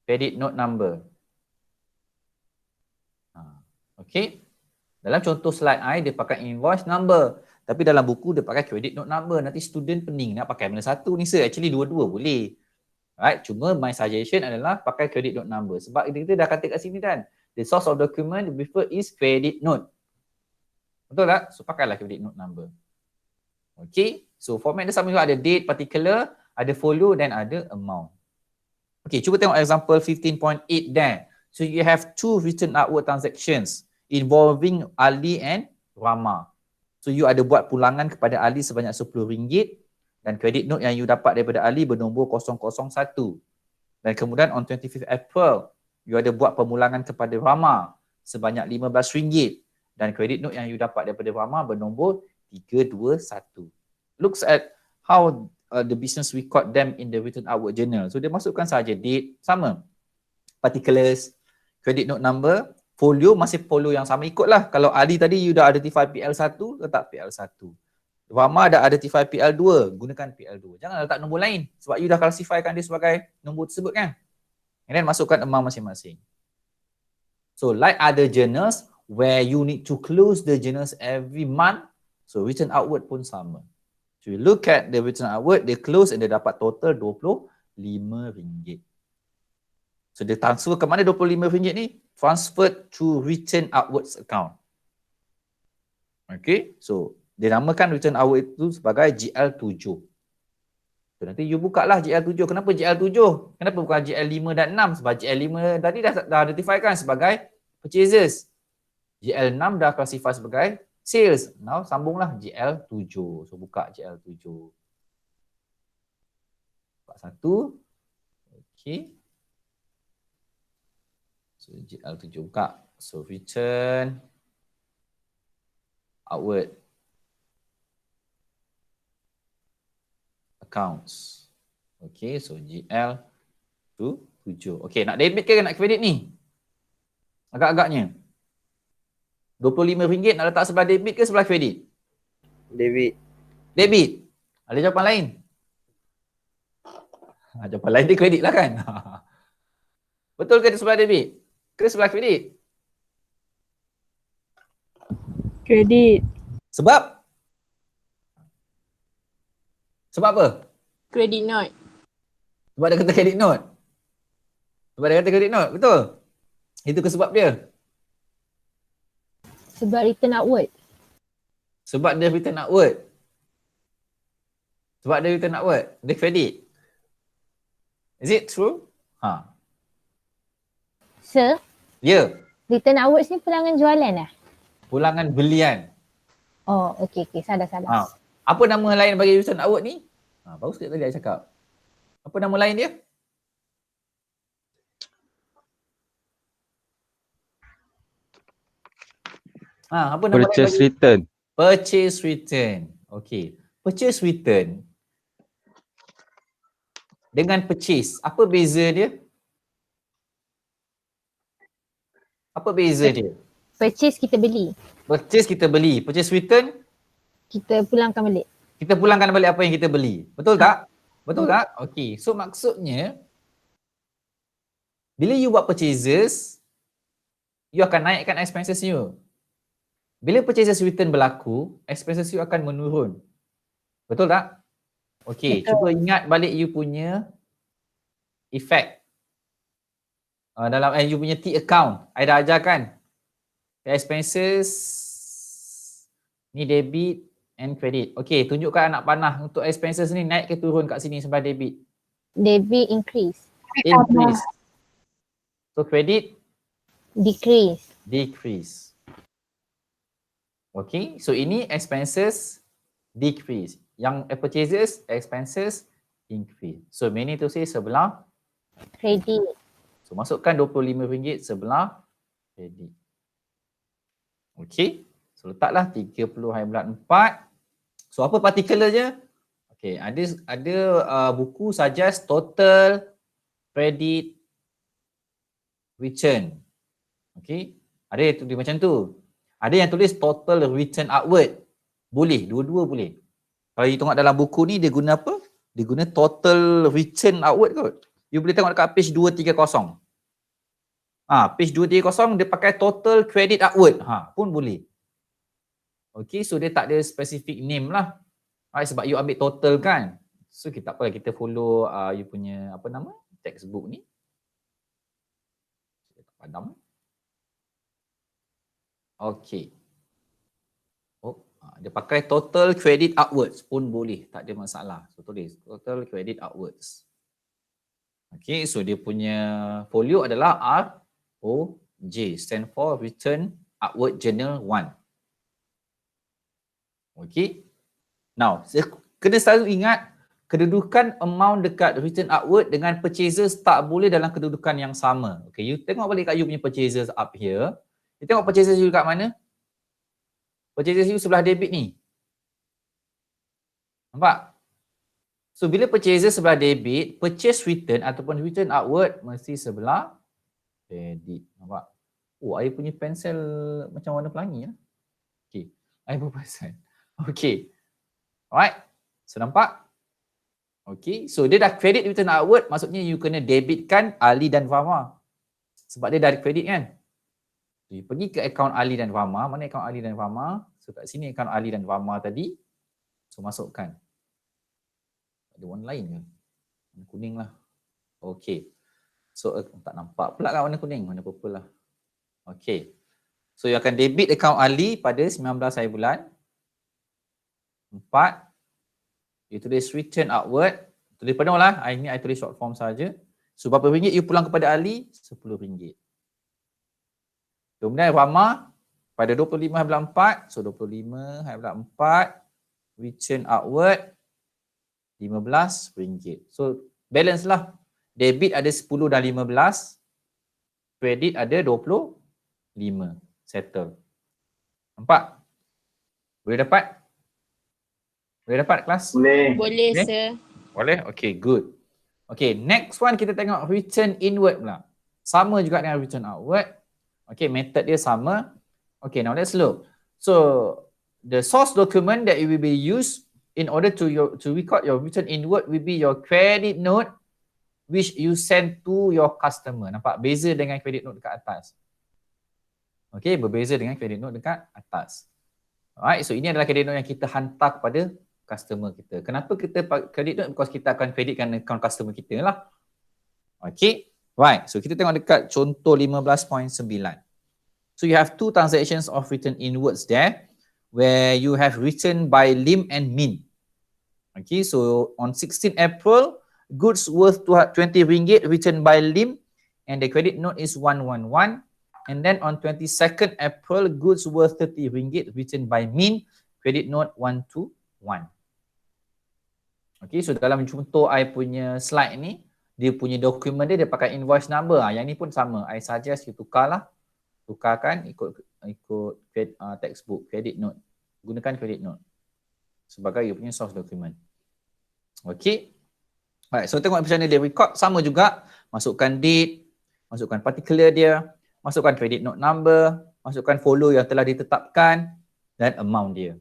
Credit note number. Okay. Dalam contoh slide I, dia pakai invoice number. Tapi dalam buku, dia pakai credit note number. Nanti student pening nak pakai mana satu ni, sir. Actually, dua-dua boleh. Right. Cuma my suggestion adalah pakai credit note number. Sebab kita dah kata kat sini kan. The source of document we prefer is credit note. Betul tak? So, pakailah credit note number. Okay. So, format dia sama juga. Ada date, particular, ada folio dan ada amount. Okay, cuba tengok example 15.8 there. So you have two return outward transactions involving Ali and Rama. So you ada buat pulangan kepada Ali sebanyak RM10 dan credit note yang you dapat daripada Ali bernombor 001. Dan kemudian on 25th April, you ada buat pemulangan kepada Rama sebanyak RM15 dan credit note yang you dapat daripada Rama bernombor 321. Looks at how the business record them in the return outward journal. So dia masukkan saja date sama, particulars, credit note number, folio masih folio yang sama, ikutlah. Kalau Ali tadi you dah identify PL1, letak PL1. Rama dah identify PL2, gunakan PL2. Jangan letak nombor lain sebab you dah classifykan dia sebagai nombor tersebut kan. And then masukkan amount masing-masing. So like other journals where you need to close the journals every month, so return outward pun sama. So you look at the return outward, they close and dia dapat total RM25. So dia transfer ke mana RM25 ni? Transferred to return outwards account. Okay, so dia namakan return outward itu sebagai GL7. So nanti you buka lah GL7. Kenapa GL7? Kenapa bukan GL5 dan 6? Sebab GL5 tadi dah identify kan sebagai purchases. GL6 dah classify sebagai sales. Now sambunglah GL7. So buka GL7. Buka satu. Okay. So GL7 buka. So return outward accounts. Okay. So GL7. Okay. Nak debit ke nak kredit ni? Agak-agaknya. RM25 nak letak sebelah debit ke sebelah kredit? Debit. Debit. Ada jawapan lain? Jawapan lain dia kredit lah kan? Betul ke sebelah debit? Ke sebelah kredit? Kredit. Sebab? Sebab apa? Credit note. Sebab dia kata credit note. Sebab dia kata credit note, betul? Itu ke sebab dia? Sebab return outward. Sebab dia return outward. Sebab dia return outward. Dia credit. Is it true? Ha. Sir, Ya. return outwards ni pulangan jualan lah? Pulangan belian. Oh, okey. Salah. Ha. Apa nama lain bagi return outward ni? Ha, baru sikit tadi saya cakap. Apa nama lain dia? Ha, apa nama Purchase lain bagi? return. Purchase return. Okey. Purchase return dengan purchase, apa beza dia? Apa beza dia? Purchase kita beli. Purchase kita beli. Purchase return, Kita pulangkan balik. kita pulangkan balik apa yang kita beli. Betul tak? Betul tak? Okey. So maksudnya, bila you buat purchases, you akan naikkan expenses you. Bila purchases return berlaku, expenses you akan menurun. Betul tak? Okey, cuba ingat balik you punya effect. Dalam you punya T account, I dah ajarkan. Expenses ni debit and credit. Okey, tunjukkan anak panah untuk expenses ni naik ke turun kat sini sebelah debit. Debit increase. Increase. So credit Decrease. decrease. Okay, so ini expenses decrease. Yang purchases, expenses increase. So meaning to say sebelah Credit. So masukkan RM25 sebelah kredit. Okay. So letaklah 30/4. So apa partikularnya? Okay, ada buku suggest total credit return. Okay. Ada yang tulis macam tu. Ada yang tulis total return outward. Boleh, dua-dua boleh. Kalau you tengok dalam buku ni dia guna apa? Dia guna total return outward kot. You boleh tengok dekat page 230. Page 230 dia pakai total credit outward. Pun boleh. Okay, so dia tak ada specific name lah. Sebab you ambil total kan. So kita tak apa, kita follow you punya apa nama? Textbook ni. Saya tak padam. Okay. Dia pakai total credit outwards pun boleh. Tak ada masalah. So tulis total credit outwards. Okay, so dia punya folio adalah ROJ, stand for Return Outward Journal 1. Okay. Now, kena selalu ingat kedudukan amount dekat return outward dengan purchases tak boleh dalam kedudukan yang sama. Okay, you tengok balik kat you punya purchases up here. You tengok purchases you kat mana? Purchases you sebelah debit ni. Nampak? So bila purchases sebelah debit, purchase return ataupun return outward mesti sebelah credit. Nampak? Oh, I punya pensel macam warna pelangi lah. Okay. I pun perasan. Okay. Alright. So nampak? Okay. So dia dah credit return outward, maksudnya you kena debitkan Ali dan Fahma. Sebab dia dah credit kan? So, you pergi ke akaun Ali dan Fahma. Mana akaun Ali dan Fahma? So kat sini akaun Ali dan Fahma tadi. So masukkan. Ada warna lain ke? Warna kuning lah. Okay. So tak nampak pula kan warna kuning. Warna purple lah. Okay. So you akan debit akaun Ali pada 19 hari bulan 4. You tulis return outward. Tulis penuh lah. Ini I tulis short form saja. So berapa ringgit you pulang kepada Ali? RM10. Kemudian Fahma pada 25/4. So 25/4. Return outward RM15. So balance lah. Debit ada 10 dan 15. Kredit ada 25. Settle. Nampak? Boleh dapat? Boleh dapat kelas? Boleh. Boleh, Okay. sir. Boleh? Okay, good. Okay, next one kita tengok return inward pula. Sama juga dengan return outward. Okay, method dia sama. Okay, now let's look. So, the source document that you will be used in order to record your return inward will be your credit note which you send to your customer. Nampak? Beza dengan credit note dekat atas. Okay, berbeza dengan credit note dekat atas. Alright, so ini adalah credit note yang kita hantar kepada customer kita. Kenapa kita credit note? Because kita akan creditkan account customer kita lah. Okay, right. So kita tengok dekat contoh 15.9. So you have two transactions of written inwards there where you have written by Lim and Min. Okay, so on 16 April, goods worth 20 ringgit written by Lim and the credit note is 111. And then on 22nd April, goods worth 30 ringgit written by Min, credit note 121. Okay, so dalam contoh I punya slide ni, dia punya dokumen dia pakai invoice number. Yang ni pun sama. I suggest you tukarlah. Tukarkan ikut textbook, credit note. Gunakan credit note sebagai you punya source document. Okay. Alright, so tengok macam mana dia record. Sama juga. Masukkan date, masukkan particular dia, masukkan credit note number, masukkan follow yang telah ditetapkan dan amount dia.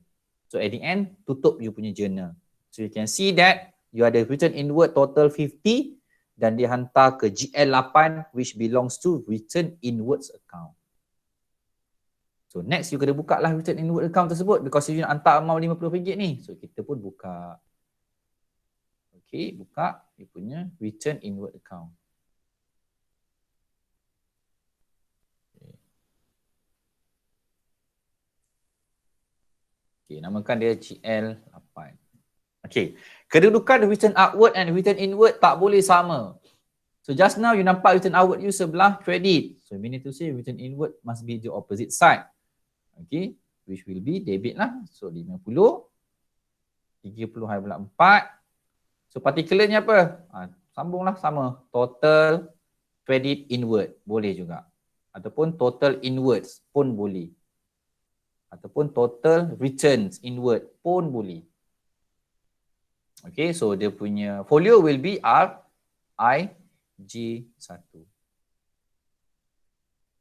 So at the end, tutup you punya journal. So you can see that you ada written inward total 50 dan dia hantar ke GL8 which belongs to written inwards account. So next you kena buka lah written inward account tersebut because you nak hantar amount RM50 ni. So kita pun buka. Okay, buka you punya written inward account. Okay, namakan dia GL8. Okay, kedudukan written outward and written inward tak boleh sama. So just now you nampak written outward you sebelah credit. So meaning to say written inward must be the opposite side. Okay, which will be debit lah. So 50, 30/4. So particularnya apa? Sambunglah sama. Total credit inward boleh juga. Ataupun total inwards pun boleh. Ataupun total returns inward pun boleh. Okay, so dia punya folio will be RIG1.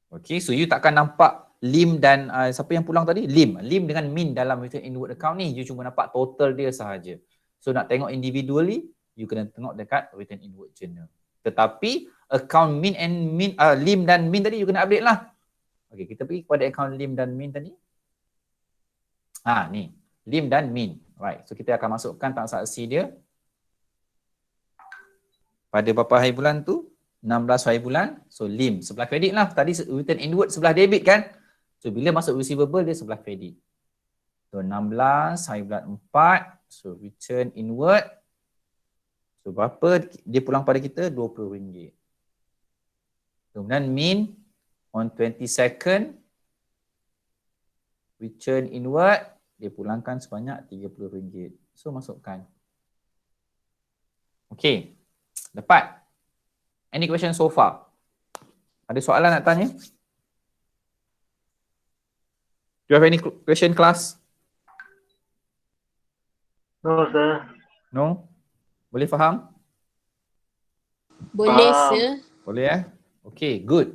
Okay, so you takkan nampak Lim dan siapa yang pulang tadi? Lim dengan Min dalam written inward account ni. You cuma nampak total dia sahaja. So nak tengok individually, you kena tengok dekat written inward journal. Tetapi account Min and Min, Lim dan Min tadi you kena update lah. Okay, kita pergi kepada account Lim dan Min tadi. Ni, Lim dan Min. Right, so kita akan masukkan transaksi dia pada berapa hari bulan tu? 16 hari bulan. So Lim sebelah kredit lah. Tadi written inward sebelah debit kan? So bila masuk receivable dia sebelah kredit. So 16 hari bulan 4. So return inward. So berapa dia pulang pada kita? RM20. Kemudian Min on 22nd. Return inward. Dia pulangkan sebanyak RM30. So masukkan. Okay. Dapat. Any question so far? Ada soalan nak tanya? Do you have any question, class? No, sir. No? Boleh faham? Boleh, Faham. sir. Boleh Okay, good.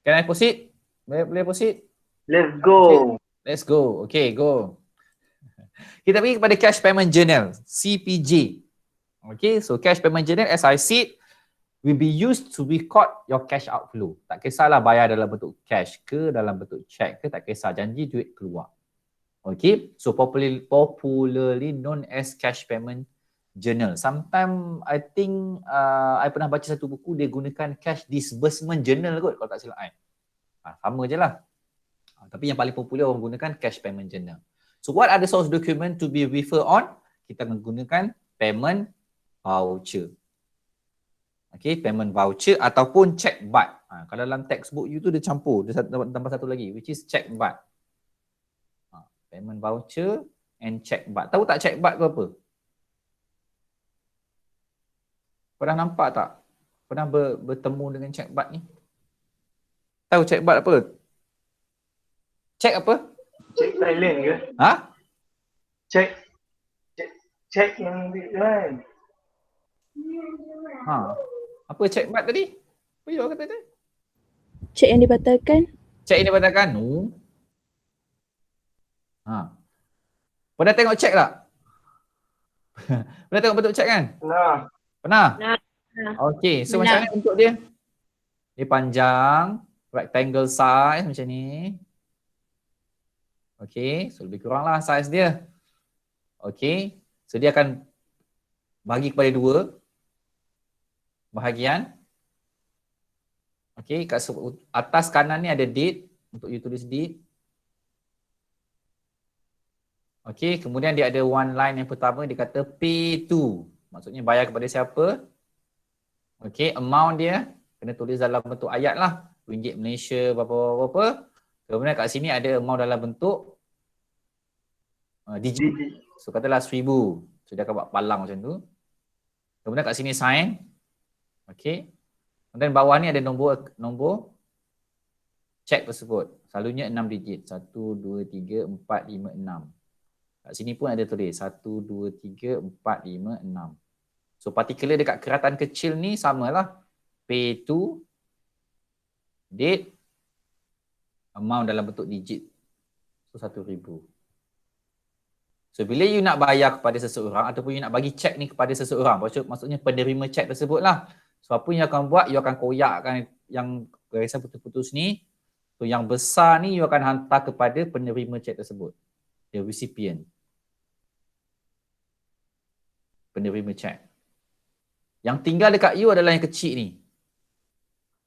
Can I proceed? Boleh proceed? Let's go. Let's go. Okay, go. Kita pergi kepada Cash Payment Journal, CPJ. Okay, so Cash Payment Journal, as I said, will be used to record your cash outflow. Tak kisahlah bayar dalam bentuk cash ke, dalam bentuk check ke, tak kisah, janji duit keluar. Okay, so popularly known as Cash Payment Journal. Sometimes I think I pernah baca satu buku, dia gunakan Cash Disbursement Journal kot kalau tak silap I. Sama je lah. Tapi yang paling popular orang gunakan Cash Payment Journal. So what are the source document to be refer on? Kita menggunakan payment voucher. Okay, payment voucher ataupun check baht. Kalau dalam textbook you tu dia campur, dia tambah satu lagi which is check baht. Payment voucher and check baht. Tahu tak check baht tu apa? Pernah nampak tak? Pernah bertemu dengan check baht ni? Tahu check baht apa? Check apa? Check Thailand ke? Check yang duit tu kan? Apa check baht tadi? Apa you kata tadi? Cek yang dibatalkan. Cek ini batalkan? No. Pernah tengok cek tak? Pernah tengok bentuk cek kan? Pernah? Okay, so macam mana bentuk dia? Dia panjang, rectangle size macam ni. Okay, so lebih kurang lah saiz dia. Okay, so dia akan bagi kepada 2 bahagian. Okay, kat atas kanan ni ada date, untuk you tulis date. Okay, kemudian dia ada one line yang pertama, dia kata pay to. Maksudnya bayar kepada siapa. Okay, amount dia kena tulis dalam bentuk ayat lah. Ringgit Malaysia, berapa-berapa. Kemudian kat sini ada amount dalam bentuk digit. So katalah 1000. So dia akan buat palang macam tu. Kemudian kat sini sign. Okay. Kemudian bawah ni ada nombor check tersebut. Selalunya 6 digit. 1, 2, 3, 4, 5, 6. Kat sini pun ada tulis 1, 2, 3, 4, 5, 6. So particular dekat keratan kecil ni samalah. Pay to, date, amount dalam bentuk digit. So 1000. So bila you nak bayar kepada seseorang ataupun you nak bagi cek ni kepada seseorang, maksudnya penerima cek tersebut lah. So apa yang you akan buat, you akan koyakkan yang garisan putus-putus ni. So yang besar ni you akan hantar kepada penerima cek tersebut. The recipient. Penerima cek. Yang tinggal dekat you adalah yang kecil ni.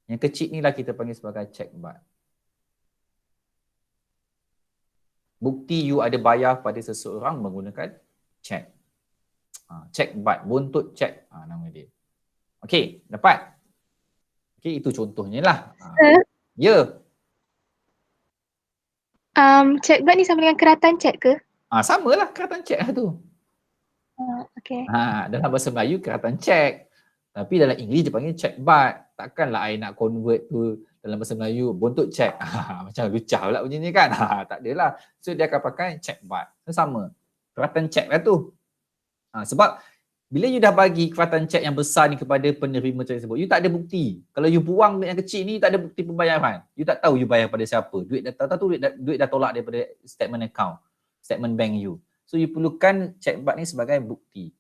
Yang kecil ni lah kita panggil sebagai check bar. Bukti you ada bayar pada seseorang menggunakan cek. Cek bar, buntut cek nama dia. Okey, dapat? Okey, itu contohnya lah. Ya. Cek bar ni sama dengan keratan cek ke? Samalah keratan cek lah tu. Okay. Dalam bahasa Melayu keratan cek. Tapi dalam Inggeris dia panggil check bar. Takkanlah I nak convert tu dalam bahasa Melayu buntut cek. Macam lucah pula bunyi ni kan. Tak adalah. So dia akan pakai check bar. Sama. Keratan cek lah tu. Sebab bila you dah bagi keratan cek yang besar ni kepada penerima cek tersebut, you tak ada bukti. Kalau you buang duit yang kecil ni, tak ada bukti pembayaran. You tak tahu you bayar pada siapa. Duit dah tolak daripada statement account, statement bank you. So you perlukan check bar ni sebagai bukti.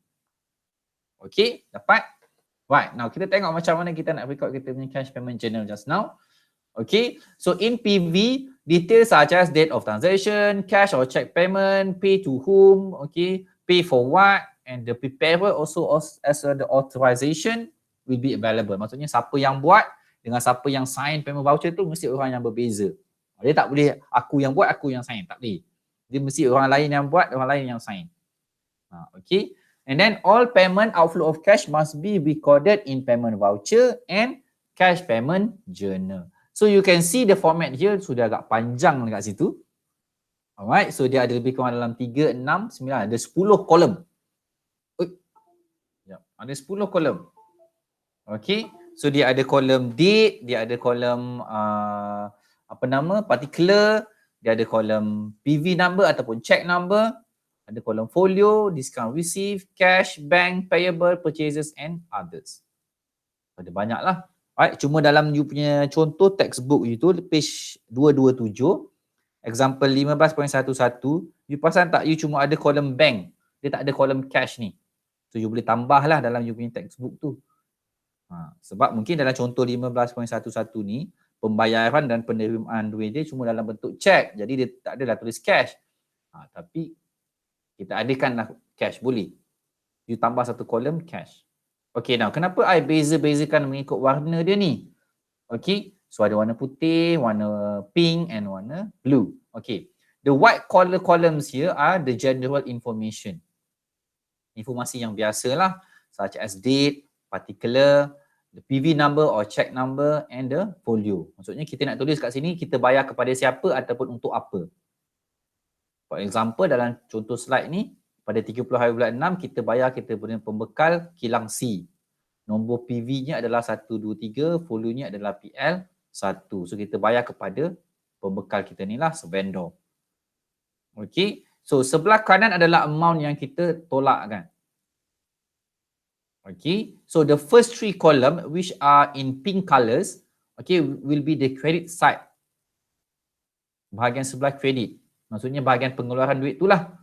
Okay, dapat? Right, now kita tengok macam mana kita nak record kita punya cash payment journal just now. Okay, so in PV, details such as date of transaction, cash or check payment, pay to whom, okay, pay for what, and the preparer also as the authorization will be available. Maksudnya siapa yang buat dengan siapa yang sign payment voucher tu mesti orang yang berbeza. Dia tak boleh aku yang buat, aku yang sign. Tak boleh. Dia mesti orang lain yang buat, orang lain yang sign. Okay. And then all payment outflow of cash must be recorded in payment voucher and cash payment journal. So you can see the format here sudah agak panjang dekat situ. Alright, so dia ada lebih kurang dalam 3, 6, 9, ada 10 kolom. Ada 10 kolom. Okay, so dia ada kolom date, dia ada kolom particular, dia ada kolom PV number ataupun check number, ada kolom folio, discount receive, cash, bank, payable, purchases and others. Ada banyak lah. Alright, cuma dalam you punya contoh textbook you tu, page 227, example 15.11, you perasan tak you cuma ada kolom bank, dia tak ada kolom cash ni. So you boleh tambah lah dalam you punya textbook tu. Sebab mungkin dalam contoh 15.11 ni, pembayaran dan penerimaan duit dia cuma dalam bentuk cek. Jadi dia tak adalah tulis cash. Tapi kita adakanlah cash, boleh. You tambah satu kolom cash. Okay, now kenapa I beza-bezakan mengikut warna dia ni? Okay, so ada warna putih, warna pink and warna blue. Okay, the white color columns here are the general information. Informasi yang biasalah, such as date, particular, the PV number or check number and the folio. Maksudnya kita nak tulis kat sini kita bayar kepada siapa ataupun untuk apa. For example, dalam contoh slide ni, pada 30 hari bulan 6 kita bayar kita punya pembekal kilang C. Nombor PV-nya adalah 123, folio-nya adalah PL1. So kita bayar kepada pembekal kita ni lah, vendor. Okay. So sebelah kanan adalah amount yang kita tolak kan. Okay. So the first 3 column which are in pink colors, okay, will be the credit side. Bahagian sebelah kredit. Maksudnya bahagian pengeluaran duit tu lah.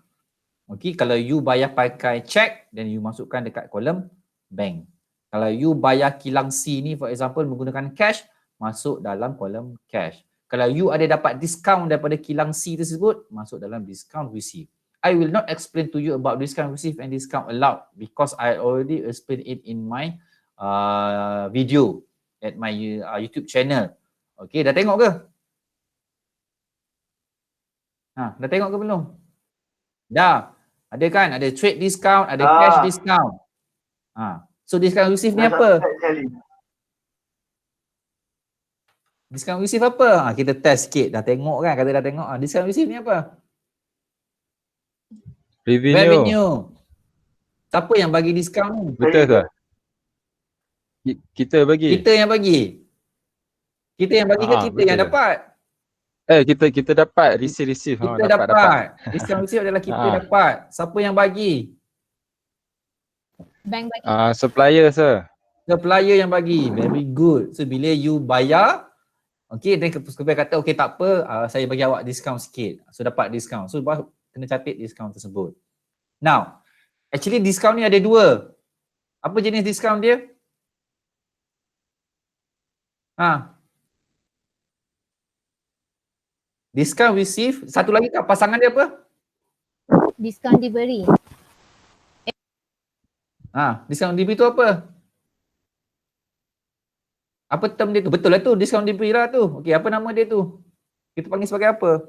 Okay, kalau you bayar pakai check, then you masukkan dekat kolom bank. Kalau you bayar kilang C ni for example menggunakan cash, masuk dalam kolom cash. Kalau you ada dapat discount daripada kilang C tersebut, masuk dalam discount receive. I will not explain to you about discount receive and discount allowed because I already explained it in my video at my YouTube channel. Okay, dah tengok ke? Dah tengok ke belum? Dah. Ada kan? Ada trade discount, ada cash discount. So discount receive ni apa? Discount receive apa? Kita test sikit. Dah tengok kan? Kata dah tengok. Discount receive ni apa? Revenue. Siapa yang bagi discount ni? Betul ke? Kita bagi. Kita yang bagi. Kita yang bagi ke kita betul. yang dapat? Kita dapat receive. Kita dapat. Discount receive adalah kita dapat. Siapa yang bagi? Bank bagi. Supplier sir. Supplier yang bagi. Very good. So bila you bayar, okay, then supplier kata okay tak apa, saya bagi awak discount sikit. So dapat discount. So kena catat discount tersebut. Now, actually discount ni ada dua. Apa jenis discount dia? Discount receive. Satu lagi kat pasangan dia apa? Diskaun diberi. Discount diberi tu apa? Apa term dia tu? Betul lah tu, discount diberi lah tu. Okey, apa nama dia tu? Kita panggil sebagai apa?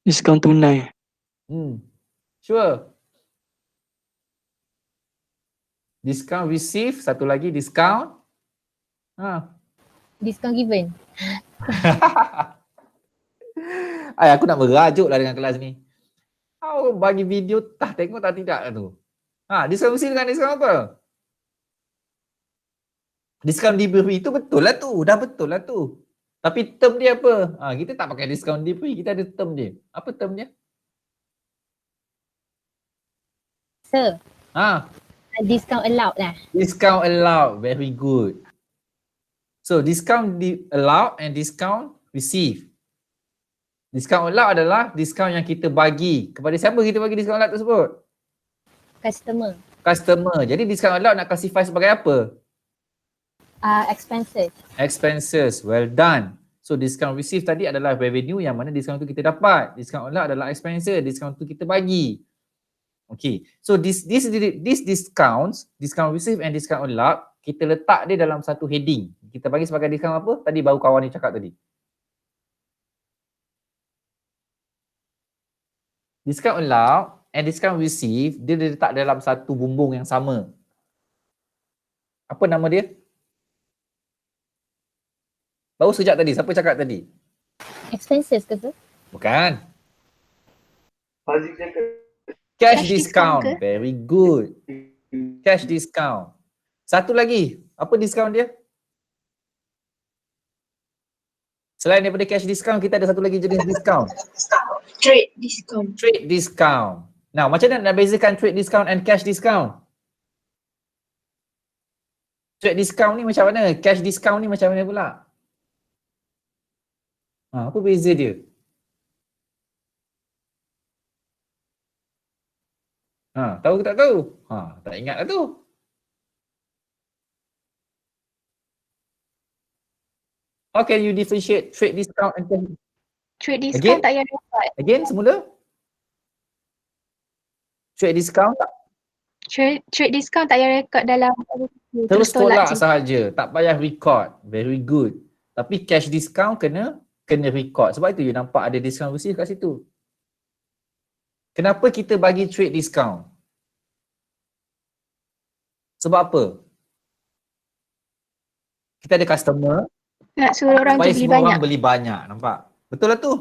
Diskaun tunai. Sure. Discount receive, satu lagi discount. Diskaun given. Aku nak merajuk lah dengan kelas ni. Kau bagi video tengok tak tidak tu. Discount receive dengan discount apa? Discount diberi tu betul lah tu. Dah betul lah tu. Tapi term dia apa? Kita tak pakai discount diberi. Kita ada term dia. Apa term dia? Sir. Discount allowed lah. Discount allowed. Very good. So discount allowed and discount receive. Discount allowed adalah discount yang kita bagi. Kepada siapa kita bagi discount allowed tersebut? Customer. Jadi discount allowed nak classify sebagai apa? Expenses. Well done. So discount receive tadi adalah revenue yang mana discount tu kita dapat. Discount allowed adalah expenses. Discount tu kita bagi. Okay. So this discounts, discount receive and discount allowed, kita letak dia dalam satu heading. Kita bagi sebagai discount apa? Tadi baru kawan ni cakap tadi. Discount allowed and discount receive, dia letak dalam satu bumbung yang sama. Apa nama dia? Baru sekejap tadi, siapa cakap tadi? Expenses ke tu? Bukan. Fazil cakap. Cash discount. Very good. Cash discount. Satu lagi. Apa discount dia? Selain daripada cash discount, kita ada satu lagi jenis discount. Trade discount. Trade discount. Now, macam mana nak bezakan trade discount and cash discount? Trade discount ni macam mana? Cash discount ni macam mana pula? Apa beza dia? Tahu ke tak tahu? Tak ingat lah tu. How can you differentiate trade discount and cash? Trade discount tak payah rekod. Again, semula? Trade discount tak? Trade discount tak payah rekod dalam Terus tolak sahaja, tak payah record. Very good. Tapi cash discount kena record. Sebab itu you nampak ada discount receive kat situ. Kenapa kita bagi trade discount? Sebab apa? Kita ada customer, nak suruh orang supaya tu beli semua banyak. orang beli banyak. Nampak? Betul lah tu.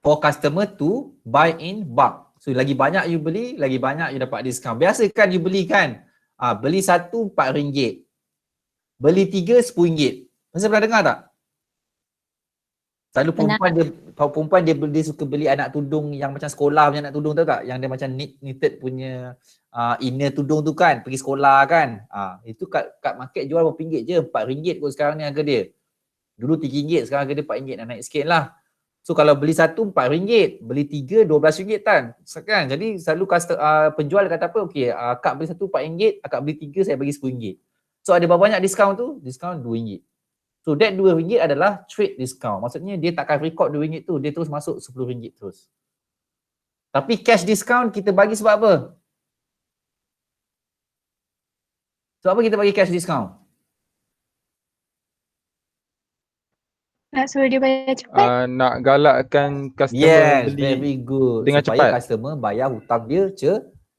For customer to buy in bulk. So lagi banyak you beli, lagi banyak you dapat diskaun. Biasa kan you beli kan? Beli satu RM4. Beli tiga RM10. Masa pernah dengar tak? Selalu perempuan dia suka beli anak tudung yang macam sekolah punya anak tudung, tahu tak? Yang dia macam knitted punya inner tudung tu kan, pergi sekolah kan. Itu kat market jual berapa ringgit je, RM4 kot sekarang ni harga dia. Dulu RM3, sekarang harga dia RM4, nak naik sikit lah. So kalau beli satu RM4, beli tiga RM12 kan. Jadi selalu penjual kata apa, okey, akak beli satu RM4, akak beli tiga saya bagi RM10. So ada berapa banyak diskaun tu? Diskaun RM2. So that RM2 adalah trade discount. Maksudnya dia takkan record RM2 tu, dia terus masuk RM10 terus. Tapi cash discount kita bagi sebab apa? Sebab apa kita bagi cash discount? Nak suruh dia bayar cepat. Nak galakkan customer Yes, beli very good. dengan Supaya cepat. customer bayar hutang dia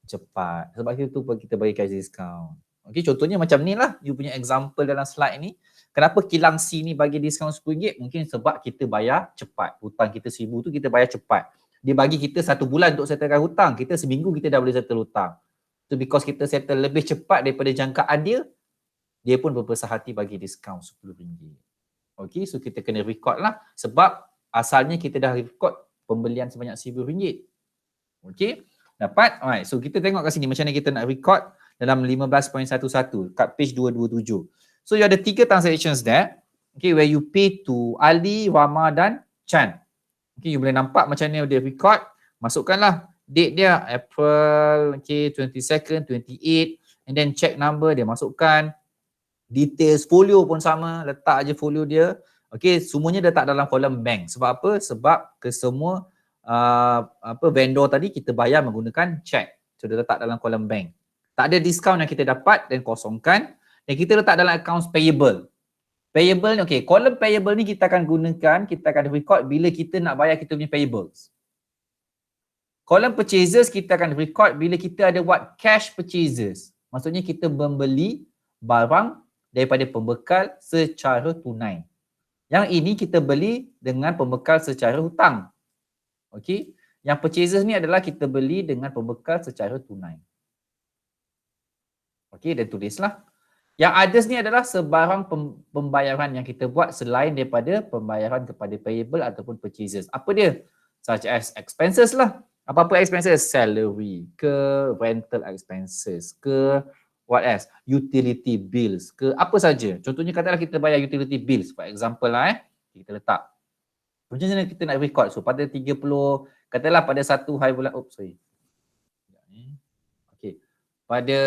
cepat. Sebab itu kita bagi cash discount. Okey, contohnya macam ni lah. You punya example dalam slide ni. Kenapa kilang C ni bagi diskaun RM10? Mungkin sebab kita bayar cepat. Hutang kita RM1,000 tu kita bayar cepat. Dia bagi kita 1 bulan untuk settlekan hutang. Kita seminggu kita dah boleh settle hutang. So because kita settle lebih cepat daripada jangkaan dia pun berbesar hati bagi diskaun RM10. Okey, so kita kena record lah. Sebab asalnya kita dah record pembelian sebanyak RM1,000. Okey, dapat? Alright, so kita tengok kat sini macam mana kita nak record dalam 15.11 kat page 227. So you ada 3 transactions there. Okay, where you pay to Ali, Rama dan Chan. Okay, you boleh nampak macam mana dia record. Masukkanlah date dia April, okay, 22nd, 28, and then check number dia masukkan. Details folio pun sama, letak aje folio dia. Okay, semuanya letak dalam kolom bank. Sebab apa? Sebab ke semua vendor tadi kita bayar menggunakan check. So dia letak dalam kolom bank. Tak ada diskaun yang kita dapat dan kosongkan. Dan kita letak dalam accounts payable. Payable ni, okay, kolom payable ni kita akan gunakan, kita akan record bila kita nak bayar kita punya payables. Kolom purchases kita akan record bila kita ada buat cash purchases. Maksudnya kita membeli barang daripada pembekal secara tunai. Yang ini kita beli dengan pembekal secara hutang. Okey. Yang purchases ni adalah kita beli dengan pembekal secara tunai. Okey, dan tulislah. Yang others ni adalah sebarang pembayaran yang kita buat selain daripada pembayaran kepada payable ataupun purchases. Apa dia? Such as expenses lah. Apa-apa expenses? Salary ke, rental expenses ke, what else? Utility bills ke, apa saja. Contohnya katalah kita bayar utility bills. For example lah kita letak. Macam mana kita nak record? So pada 30, katalah pada 1 hari bulan, okay. Pada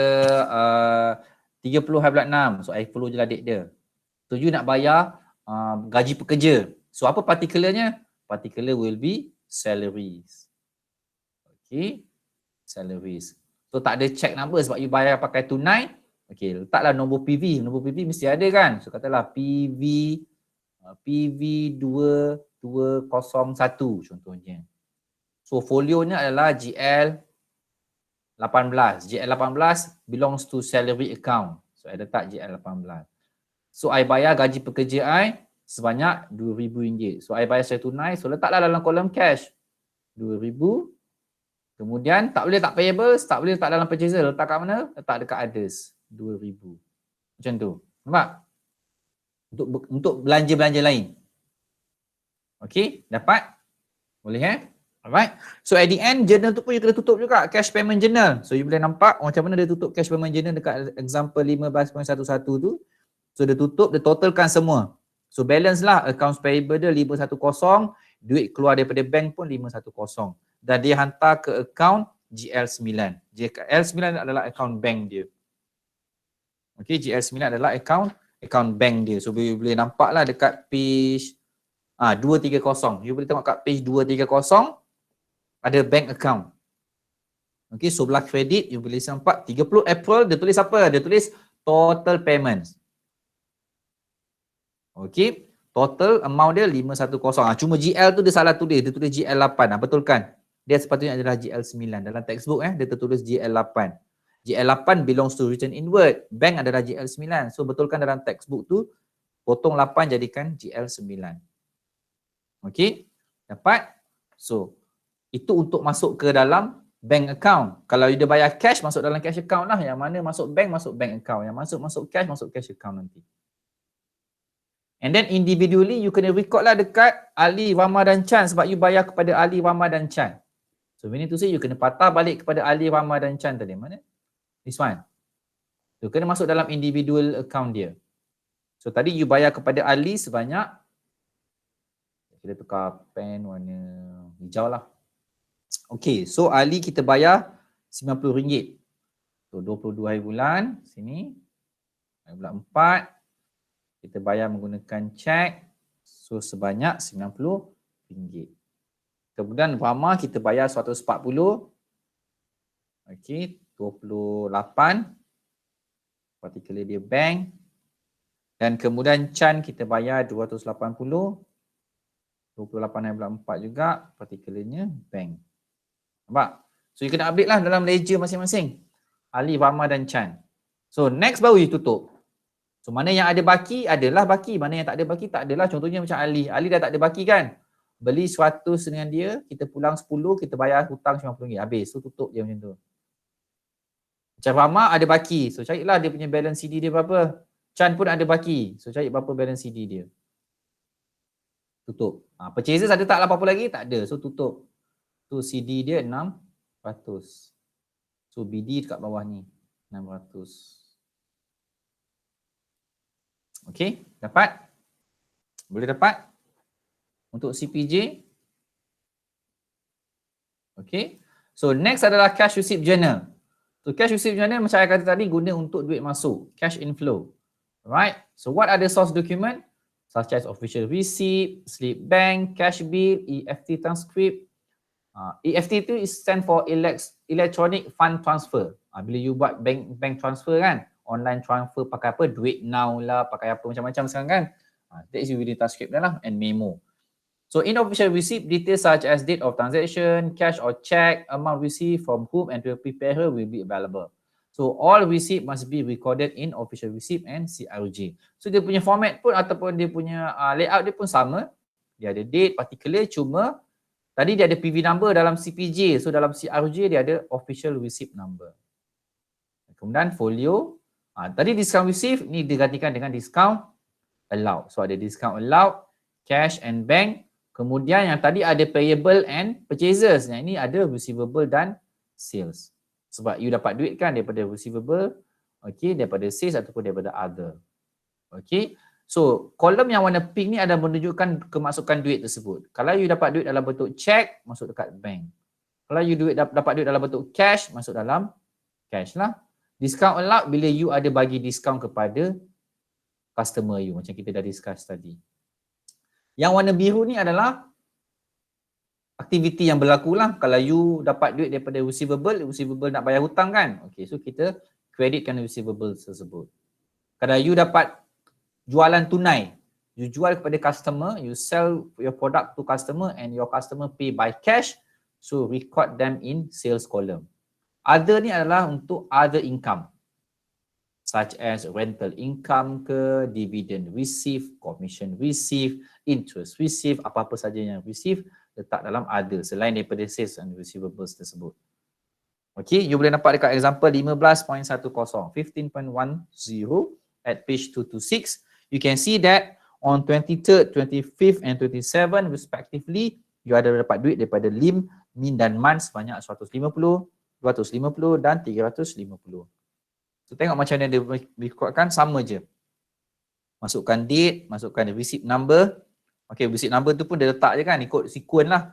30 hari bulan 6, so I follow je lah date dia. So you nak bayar gaji pekerja. So apa particularnya? Particular will be salaries. Okay, salaries. So tak ada check number sebab you bayar pakai tunai. Okay, letaklah nombor PV. Nombor PV mesti ada kan? So katalah PV 2201 contohnya. So folionya adalah GL 18. GL 18 belongs to salary account. So I letak GL 18. So I bayar gaji pekerja I sebanyak RM2,000. So I bayar secara tunai. So letaklah dalam kolom cash. RM2,000. Kemudian tak boleh tak payables, tak boleh letak dalam purchaser. Letak kat mana? Letak dekat others. RM2,000. Macam tu. Nampak? Untuk belanja-belanja lain. Okey, dapat? Boleh Alright. So at the end, journal tu pun you kena tutup juga. Cash payment journal. So you boleh nampak macam mana dia tutup cash payment journal dekat example 15.11 tu. So dia tutup, dia totalkan semua. So balance lah accounts payable dia 510. Duit keluar daripada bank pun 510. Dan dia hantar ke account GL9. GL9 adalah account bank dia. Okay, GL9 adalah account bank dia. So you boleh nampak lah dekat page 230. You boleh tengok kat page 230. Ada bank account. Okay, so belah kredit, you boleh nampak 30 April, dia tulis apa? Dia tulis total payments. Okay, total amount dia 510. Cuma GL tu dia salah tulis, dia tulis GL8. Betulkan. Dia sepatutnya adalah GL9. Dalam textbook dia tertulis GL8. GL8 belongs to return inward. Bank adalah GL9. So betulkan dalam textbook tu, potong 8 jadikan GL9. Okay, dapat? So, itu untuk masuk ke dalam bank account. Kalau dia bayar cash, masuk dalam cash account lah. Yang mana masuk bank account. Yang masuk cash account nanti. And then individually, you kena record lah dekat Ali, Rama dan Chan sebab you bayar kepada Ali, Rama dan Chan. So, meaning to say, you kena patah balik kepada Ali, Rama dan Chan tadi. Mana? This one. So, kena masuk dalam individual account dia. So, tadi you bayar kepada Ali sebanyak, kita tukar pen warna hijau lah. Okay, so Ali kita bayar RM90. So 22 hari bulan, sini. Hari bulan 4, kita bayar menggunakan cek. So sebanyak RM90. Kemudian Wama kita bayar 140. Okey, 28. Particular dia bank. Dan kemudian Chan kita bayar 280. 28 hari bulan 4 juga. Particularnya bank. Nampak? So you kena update lah dalam ledger masing-masing. Ali, Wama dan Chan. So next baru you tutup. So mana yang ada baki adalah baki. Mana yang tak ada baki tak adalah. Contohnya macam Ali. Ali dah tak ada baki kan? Beli 100 dengan dia, kita pulang 10, kita bayar hutang RM90. Habis. So tutup je macam tu. Macam Wama ada baki. So carilah dia punya balance CD dia berapa. Chan pun ada baki. So cari berapa balance CD dia. Tutup. Purchases ada tak apa-apa lagi? Tak ada. So tutup. So CD dia 600. So BD dekat bawah ni. 600. Okey, dapat? Boleh dapat? Untuk CPJ. Okey. So next adalah cash receipt journal. So cash receipt journal macam saya kata tadi guna untuk duit masuk. Cash inflow. Right. So what are the source document? Such as official receipt, slip bank, cash bill, EFT transcript. EFT tu is stand for electronic fund transfer. Bila you buat bank transfer kan, online transfer pakai apa? Duit now lah, pakai apa macam-macam sekarang kan. That is within transcript lah and memo. So in official receipt, details such as date of transaction, cash or check, amount received from whom and to preparer will be available. So all receipt must be recorded in official receipt and CRJ. So dia punya format pun ataupun dia punya layout dia pun sama. Dia ada date particular, cuma tadi dia ada PV number dalam CPJ. So dalam CRJ dia ada official receipt number. Kemudian folio. Tadi discount receive ni digantikan dengan discount allowed. So ada discount allowed, cash and bank. Kemudian yang tadi ada payable and purchases. Yang ini ada receivable dan sales. Sebab you dapat duit kan daripada receivable, okay, daripada sales ataupun daripada other. Okay. So kolom yang warna pink ni ada menunjukkan kemasukan duit tersebut. Kalau you dapat duit dalam bentuk check, masuk dekat bank. Kalau you dapat duit dalam bentuk cash, masuk dalam cash lah. Discount allowed bila you ada bagi discount kepada customer you. Macam kita dah discuss tadi. Yang warna biru ni adalah aktiviti yang berlaku lah. Kalau you dapat duit daripada receivable nak bayar hutang kan. Okay, so kita creditkan receivable tersebut. Kalau you dapat jualan tunai, you jual kepada customer, you sell your product to customer and your customer pay by cash, so record them in sales column. Other ni adalah untuk other income. Such as rental income ke, dividend receive, commission receive, interest receive, apa-apa saja yang receive, letak dalam other selain daripada sales and receivables tersebut. Okay, you boleh nampak dekat example 15.10, 15.10 at page 226. You can see that on 23rd, 25th and 27 respectively, you ada dapat duit daripada LIM, min dan man sebanyak 150, 250 dan 350. So tengok macam mana dia rekodkan, sama je. Masukkan date, masukkan receipt number. Okay, receipt number tu pun dia letak je kan, ikut sequence lah.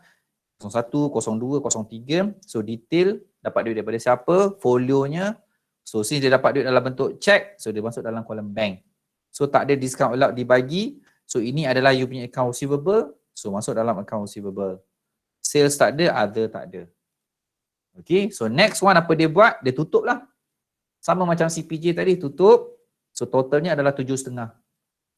01, 02, 03. So detail, dapat duit daripada siapa, folionya. So since dia dapat duit dalam bentuk check, so dia masuk dalam kolom bank. So tak ada discount allowed dibagi. So ini adalah you punya account receivable. So masuk dalam account receivable. Sales tak ada, other tak ada. Okay, so next one apa dia buat? Dia tutup lah. Sama macam CPJ tadi, tutup. So totalnya adalah 7,5.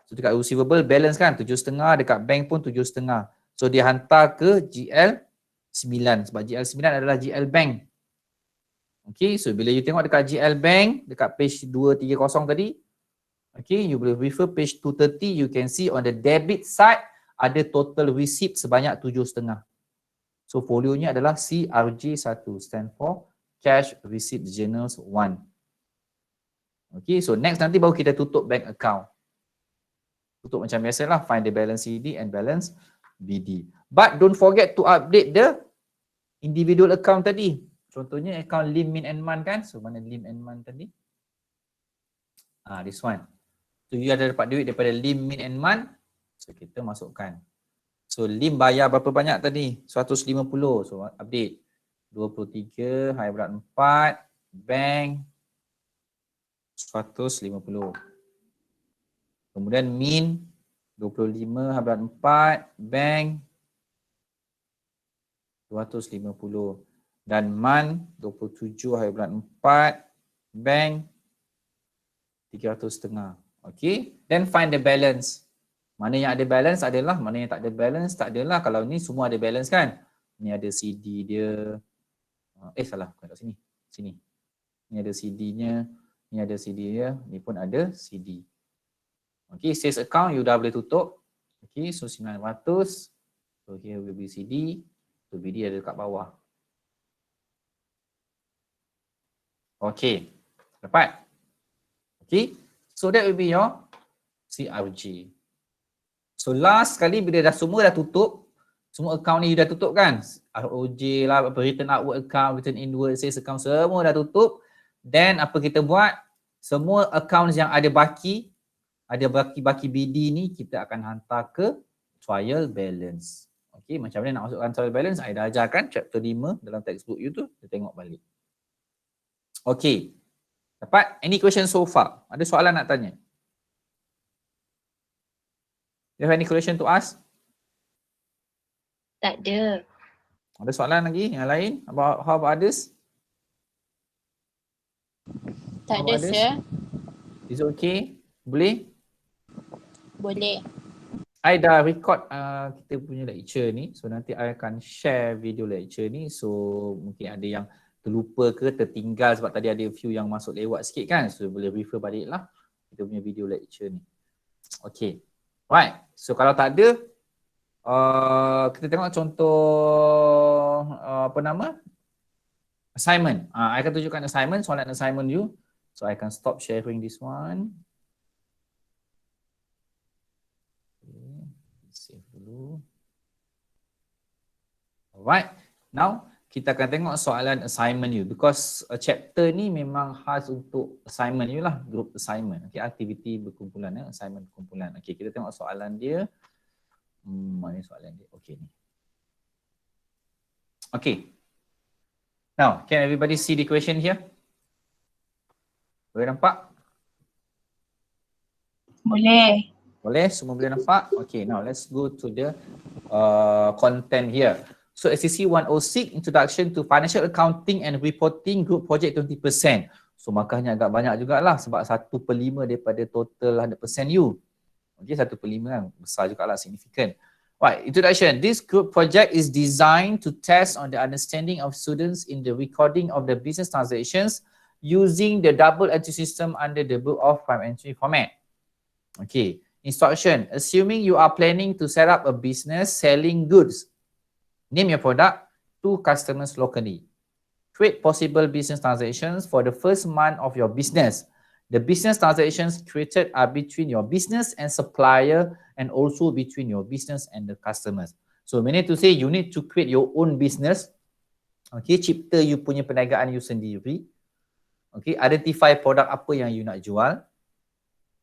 So dekat receivable balance kan 7,5, dekat bank pun 7,5. So dia hantar ke GL9 sebab GL9 adalah GL Bank. Okay, so bila you tengok dekat GL Bank, dekat page 230 tadi, okay, you boleh refer page 230, you can see on the debit side ada total receipt sebanyak 7,5. So folionya adalah CRJ1, stand for Cash Receipt Journals 1. Okay, so next nanti baru kita tutup bank account. Tutup macam biasalah, find the balance CD and balance BD. But don't forget to update the individual account tadi. Contohnya account LIM, min and man kan. So mana LIM and man tadi? This one. So you ada dapat duit daripada LIM, min and man. So kita masukkan. So LIM bayar berapa banyak tadi? 150. So update. 23 hari bulan 4. Bank 150. Kemudian min 25/4, bank 250 dan man 27/4, bank 300.5. Okay, then find the balance. Mana yang ada balance adalah, mana yang tak ada balance tak adalah. Kalau ni semua ada balance kan. Ni ada CD dia. Salah, bukan kat sini. Sini. Ni ada CD-nya, ni ada CD dia, ni pun ada CD. Okay, sales account you dah boleh tutup. Okay, so 900. So here will be CD. So BD ada kat bawah. Okay, dapat? Okay, so that will be your CRG. So last kali bila dah semua dah tutup, semua account ni you dah tutup kan? ROJ lah, return outward account, return inward, sales account, semua dah tutup. Then apa kita buat? Semua account yang ada baki BD ni kita akan hantar ke trial balance. Okay, macam mana nak masukkan trial balance? I dah ajarkan chapter 5 dalam textbook you tu, kita tengok balik. Okay, dapat? Any question so far? Ada soalan nak tanya? You have any question to ask? Tak ada. Ada soalan lagi yang lain? How about others? Tak ada, sir. Is it okay? Boleh? Boleh. I dah record kita punya lecture ni. So nanti I akan share video lecture ni. So mungkin ada yang terlupa ke tertinggal sebab tadi ada few yang masuk lewat sikit kan. So boleh refer balik lah kita punya video lecture ni. Okay. Right. So kalau tak ada, kita tengok contoh assignment. I akan tunjukkan assignment, soalan assignment you. So I akan stop sharing this one. Okay. Save dulu. Alright. Now kita akan tengok soalan assignment you because chapter ni memang khas untuk assignment you lah, group assignment. Okay, aktiviti berkumpulan, assignment berkumpulan. Okay, kita tengok soalan dia. Mana soalan dia? Okay ni. Okay. Now, can everybody see the question here? Boleh nampak? Boleh. Boleh? Semua boleh nampak? Okay, now let's go to the content here. So SCC 106, Introduction to Financial Accounting and Reporting Group Project 20%. So markahnya agak banyak jugalah sebab 1/5 daripada total 100% you. Okay, 1/5 kan, besar jugalah, significant. Right, introduction. This group project is designed to test on the understanding of students in the recording of the business transactions using the double entry system under the book of prime entry format. Okay, instruction. Assuming you are planning to set up a business selling goods, name your product to customers locally. Create possible business transactions for the first month of your business. The business transactions created are between your business and supplier and also between your business and the customers. So meaning to say you need to create your own business. Okay, cipta you punya perniagaan you sendiri. Okay, identify produk apa yang you nak jual.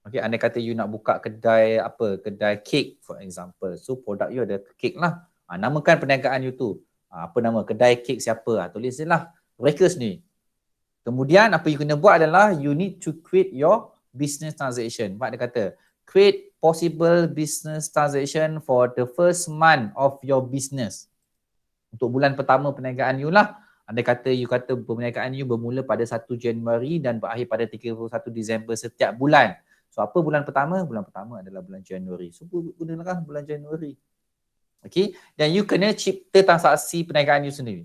Okay, andai kata you nak buka kedai kedai cake for example. So produk you ada cake lah. Namakan perniagaan you tu. Apa nama? Kedai kek siapa? Tulis je lah. Mereka sendiri. Kemudian apa you kena buat adalah you need to create your business transaction. Mak dia kata, create possible business transaction for the first month of your business. Untuk bulan pertama perniagaan you lah. Andai kata you kata perniagaan you bermula pada 1 Januari dan berakhir pada 31 Disember setiap bulan. So apa bulan pertama? Bulan pertama adalah bulan Januari. So gunakan bulan Januari. Okay, dan you kena cipta transaksi perniagaan you sendiri.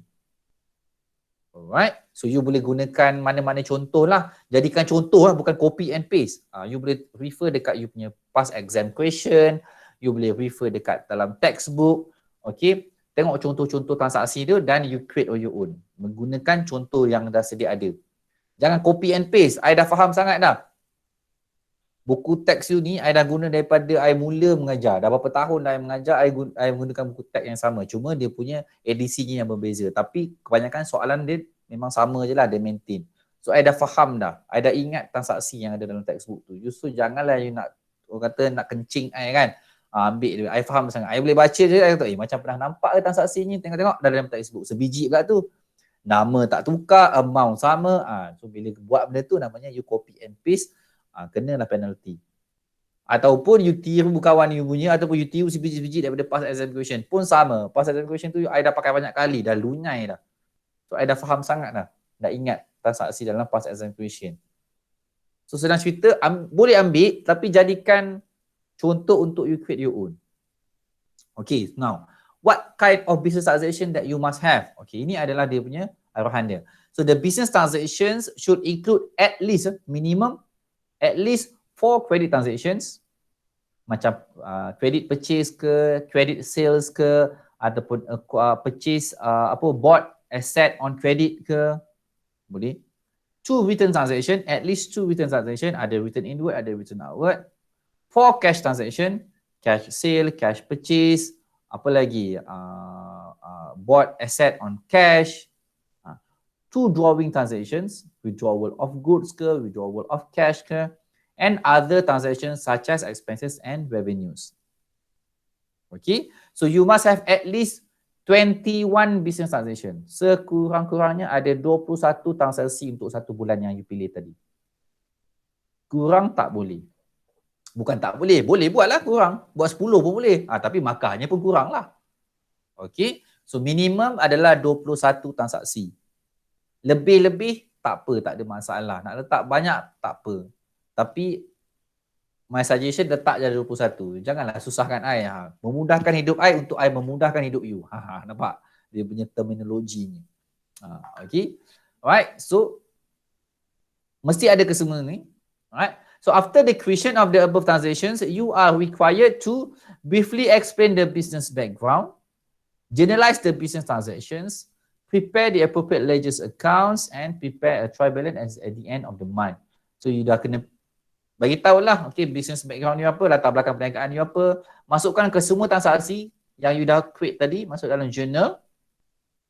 Alright, so you boleh gunakan mana-mana contoh lah. Jadikan contoh lah, bukan copy and paste. You boleh refer dekat you punya past exam question. You boleh refer dekat dalam textbook. Okay, tengok contoh-contoh transaksi dia dan you create on your own. Menggunakan contoh yang dah sedia ada. Jangan copy and paste. I dah faham sangat dah. Buku teks you ni, I dah guna daripada I mula mengajar. Dah berapa tahun dah I mengajar, I menggunakan buku teks yang sama. Cuma dia punya edisinya yang berbeza. Tapi kebanyakan soalan dia memang sama je lah, dia maintain. So, I dah faham dah. I dah ingat transaksi yang ada dalam textbook tu. So, janganlah you nak, orang kata nak kencing I kan. Ambil dia. I faham sangat. I boleh baca je, I kata, macam pernah nampak ke transaksi ni? Tengok-tengok dalam textbook. Sebiji pula tu. Nama tak tukar, amount sama. So, bila buat benda tu, namanya you copy and paste. Kenalah penalty. Ataupun you tiru kawan you punya, ataupun you tiru sebiji-sebiji daripada past exam question pun sama. Past exam question tu I dah pakai banyak kali, dah lunyai dah. So I dah faham sangat dah. Dah ingat transaksi dalam past exam question. So senang cerita, boleh ambil tapi jadikan contoh untuk you create your own. Okay, now what kind of business transaction that you must have? Okay, ini adalah dia punya arahan dia. So the business transactions should include at least minimum at least 4 credit transactions, macam credit purchase ke, credit sales ke, ataupun purchase bought asset on credit ke, boleh. 2 return transaction, at least 2 return transaction, ada return inward, ada return outward. 4 cash transaction, cash sale, cash purchase, apa lagi, bought asset on cash. 2 drawing transactions, withdrawal of goods ke, withdrawal of cash ke, and other transactions such as expenses and revenues. Okay, so you must have at least 21 business transaction. Sekurang-kurangnya ada 21 transaksi untuk satu bulan yang you pilih tadi. Kurang tak boleh. Bukan tak boleh, boleh buatlah kurang. Buat 10 pun boleh. Tapi markahnya pun kurang lah. Okay, so minimum adalah 21 transaksi. Lebih-lebih tak apa, tak ada masalah. Nak letak banyak tak apa. Tapi my suggestion letak je 21. Janganlah susahkan I. Memudahkan hidup I untuk I memudahkan hidup you. Nampak? Dia punya terminologinya. Okay. Alright. So, mesti ada kesemua ni. Alright. So, after the creation of the above transactions, you are required to briefly explain the business background, generalize the business transactions, prepare the appropriate ledgers accounts, and prepare a trial balance at the end of the month. So, you dah kena bagi tahulah, okay, business background you apa, latar belakang perniagaan you apa, masukkan ke semua transaksi yang you dah create tadi, masuk dalam journal.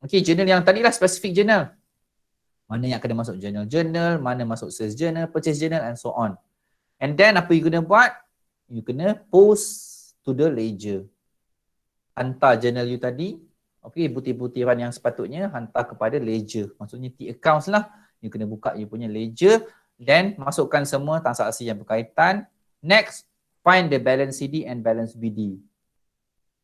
Okay, journal yang tadi lah, specific journal. Mana yang kena masuk journal, mana masuk sales journal, purchase journal and so on. And then apa you kena buat? You kena post to the ledger. Hantar journal you tadi, okay, butir-butiran yang sepatutnya hantar kepada ledger. Maksudnya T accounts lah. You kena buka you punya ledger. Then masukkan semua transaksi yang berkaitan. Next, find the balance CD and balance BD.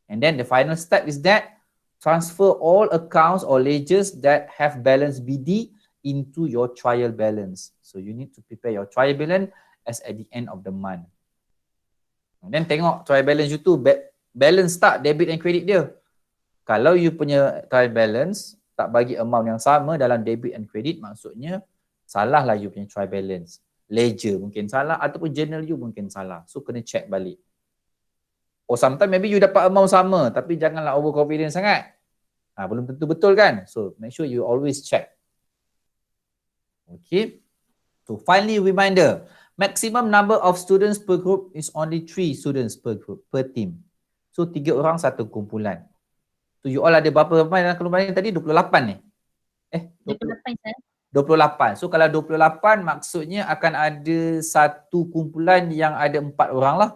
And then the final step is that transfer all accounts or ledgers that have balance BD into your trial balance. So you need to prepare your trial balance as at the end of the month. And then tengok trial balance you tu balance tak debit and credit dia. Kalau you punya trial balance tak bagi amount yang sama dalam debit and credit, maksudnya salah lah you punya trial balance. Ledger mungkin salah ataupun journal you mungkin salah. So kena check balik. Or sometimes maybe you dapat amount sama tapi janganlah overconfident sangat. Belum tentu betul kan? So make sure you always check. Okay. So finally reminder, maximum number of students per group is only 3 students per group, per team. So 3 orang satu kumpulan. So you all ada berapa dalam kumpulan tadi? 28 ni? 28 saya. 28. So kalau 28 maksudnya akan ada satu kumpulan yang ada 4 orang lah.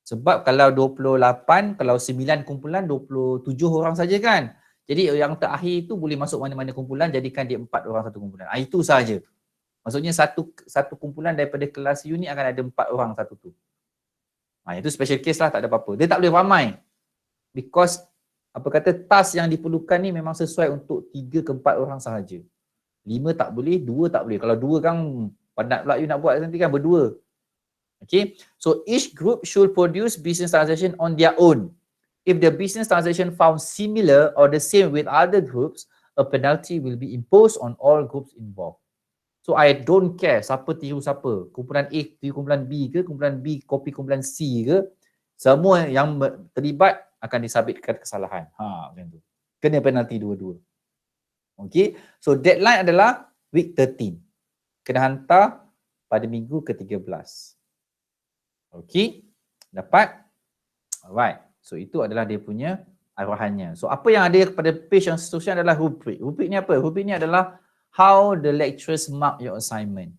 Sebab kalau 28, kalau 9 kumpulan 27 orang saja kan. Jadi yang terakhir itu boleh masuk mana-mana kumpulan, jadikan dia 4 orang satu kumpulan. Itu saja. Maksudnya satu kumpulan daripada kelas you ni akan ada 4 orang satu tu. Itu special case lah, tak ada apa-apa. Dia tak boleh ramai. Because task yang diperlukan ni memang sesuai untuk 3 ke 4 orang sahaja. 5 tak boleh, 2 tak boleh. Kalau 2 kan penat pula you nak buat nanti kan berdua. Okay. So each group should produce business transaction on their own. If the business transaction found similar or the same with other groups, a penalty will be imposed on all groups involved. So I don't care siapa tiru siapa. Kumpulan A tiru kumpulan B ke, kumpulan B copy kumpulan C ke. Semua yang terlibat akan disabitkan kesalahan. Macam tu. Kena penalti dua-dua. Okay, so deadline adalah week 13. Kena hantar pada minggu ke-13. Okay, dapat? Alright, so itu adalah dia punya arahannya. So apa yang ada pada page yang seterusnya adalah rubrik. Rubrik ni apa? Rubrik ni adalah how the lecturers mark your assignment.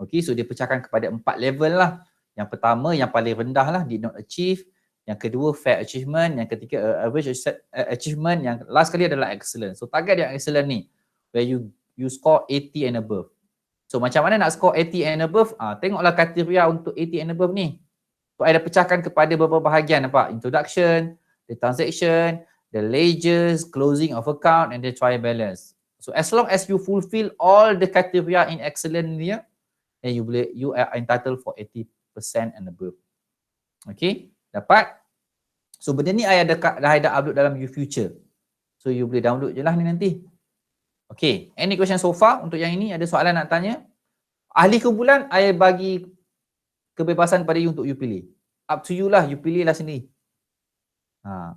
Okay, so dia pecahkan kepada 4 level lah. Yang pertama, yang paling rendah lah, did not achieve. Yang kedua, fair achievement. Yang ketiga, average achievement. Yang last kali adalah excellent. So target yang excellent ni, where you score 80 and above. So macam mana nak score 80 and above? Tengoklah kriteria untuk 80 and above ni. So I dah pecahkan kepada beberapa bahagian, nampak? Introduction, the transaction, the ledgers, closing of account and the trial balance. So as long as you fulfill all the criteria in excellent ni, then you are entitled for 80% and above. Okay, dapat? So benda ni I dah upload dalam YouFuture. So you boleh download je lah ni nanti. Okay, any question so far untuk yang ini? Ada soalan nak tanya? Ahli kumpulan, I bagi kebebasan pada you untuk you pilih. Up to you lah, you pilih lah sendiri.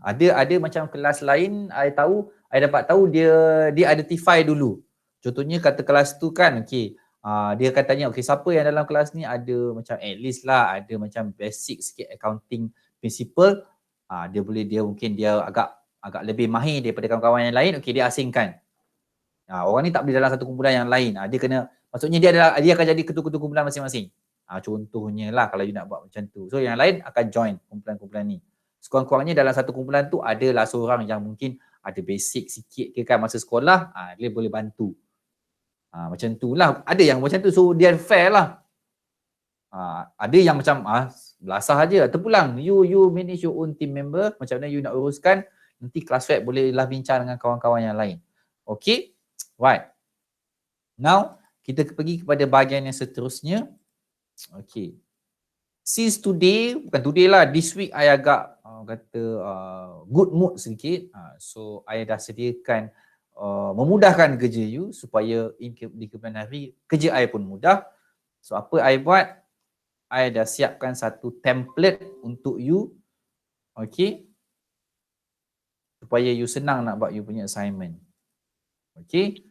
Ada macam kelas lain, I dapat tahu dia identify dulu. Contohnya kata kelas tu kan, okay, dia akan tanya, okay, siapa yang dalam kelas ni ada macam at least lah, ada macam basic sikit accounting principle. Dia mungkin agak lebih mahir daripada kawan-kawan yang lain, okay, dia asingkan. Orang ni tak boleh dalam satu kumpulan yang lain. Dia kena, maksudnya dia akan jadi ketua-ketua kumpulan masing-masing. Contohnya lah kalau you nak buat macam tu. So yang lain akan join kumpulan-kumpulan ni. Sekurang-kurangnya dalam satu kumpulan tu adalah seorang yang mungkin ada basic sikit ke kan masa sekolah, dia boleh bantu. Macam tu lah. Ada yang macam tu, so dia fair lah. Ada yang macam belasah aja, terpulang. You manage your own team member, macam mana you nak uruskan, nanti kelas web bolehlah bincang dengan kawan-kawan yang lain. Okay, right. Now, kita pergi kepada bahagian yang seterusnya. Okay. Since today, bukan today lah, this week I agak good mood sedikit. So, I dah sediakan memudahkan kerja you supaya di kemudian hari kerja I pun mudah. So, apa I buat? I dah siapkan satu template untuk you. Okay. Supaya you senang nak buat you punya assignment. Okay.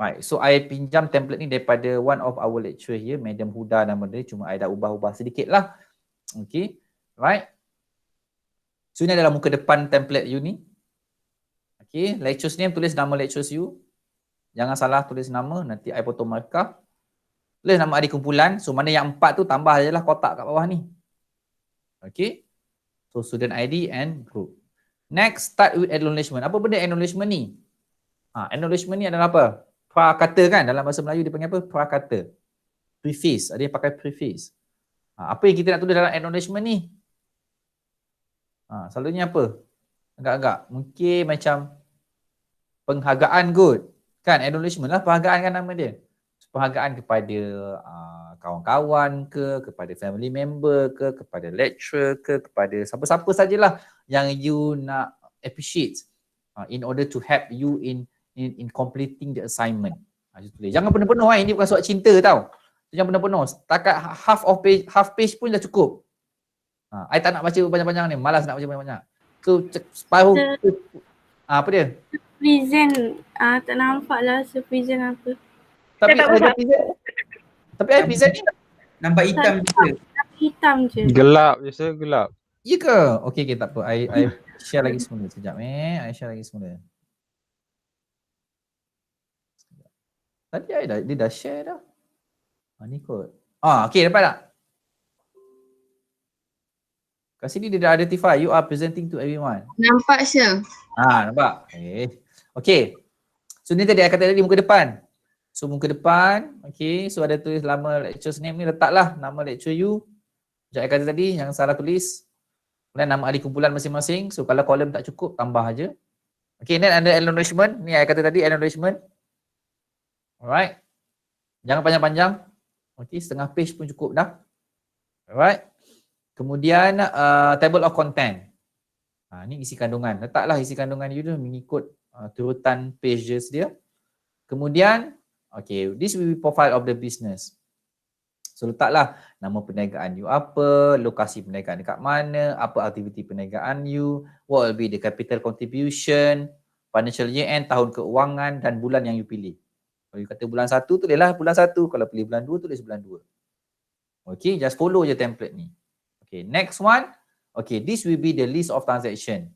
Right, so I pinjam template ni daripada one of our lecturer here, Madam Huda nama dia, cuma I dah ubah-ubah sedikit lah. Okay, right. So ini adalah muka depan template you ni. Okay, lecturer's name, tulis nama lecturers you. Jangan salah tulis nama, nanti I potong markah. Tulis nama adik kumpulan, so mana yang 4 tu tambah je lah kotak kat bawah ni. Okay, so student ID and group. Next, start with acknowledgement. Apa benda acknowledgement ni? Acknowledgement ni adalah apa? Prakata kan, dalam bahasa Melayu dia panggil apa? Prakata. Preface, ada yang pakai preface. Apa yang kita nak tulis dalam acknowledgement ni? Selalunya apa? Agak-agak, mungkin macam penghargaan kot. Kan, acknowledgement lah, penghargaan kan nama dia. Penghargaan kepada kawan-kawan ke, kepada family member ke, kepada lecturer ke, kepada siapa-siapa sajalah yang you nak appreciate in order to help you in completing the assignment. Jangan penuh-penuh, ini bukan surat cinta tau. Jangan penuh-penuh. Setakat half page pun dah cukup. I tak nak baca panjang-panjang ni, malas nak baca banyak-banyak. So separuh apa dia? Present, tak nampak lah present apa. Tapi I present ni nampak hitam je. Hitam je. Gelap je, gelap. Ya ke? Okay, tak apa. I share lagi semula sekejap. I share lagi semula. Tadi dia dah share dah. Ni kot. Okay, dapat tak? Kat sini dia dah identify. You are presenting to everyone. Nampak sir. Nampak? Okay. So ni tadi I kata tadi muka depan. So muka depan. Okay. So ada tulis nama lecturer's name ni. Letaklah nama lecturer you. Macam I kata tadi, jangan salah tulis. Kemudian nama ahli kumpulan masing-masing. So kalau kolom tak cukup, tambah aja. Okay, then ada acknowledgement. Ni I kata tadi acknowledgement. Alright. Jangan panjang-panjang. Okay, setengah page pun cukup dah. Alright. Kemudian table of content. Ni isi kandungan. Letaklah isi kandungan you tu mengikut turutan pages dia. Kemudian, okay, this will be profile of the business. So letaklah nama perniagaan you apa, lokasi perniagaan dekat mana, apa aktiviti perniagaan you, what will be the capital contribution, financial year end, tahun keuangan dan bulan yang you pilih. Kalau you kata bulan 1, tulislah bulan 1. Kalau pilih bulan 2, tulis bulan 2. Okay, just follow je template ni. Okay, next one. Okay, this will be the list of transaction.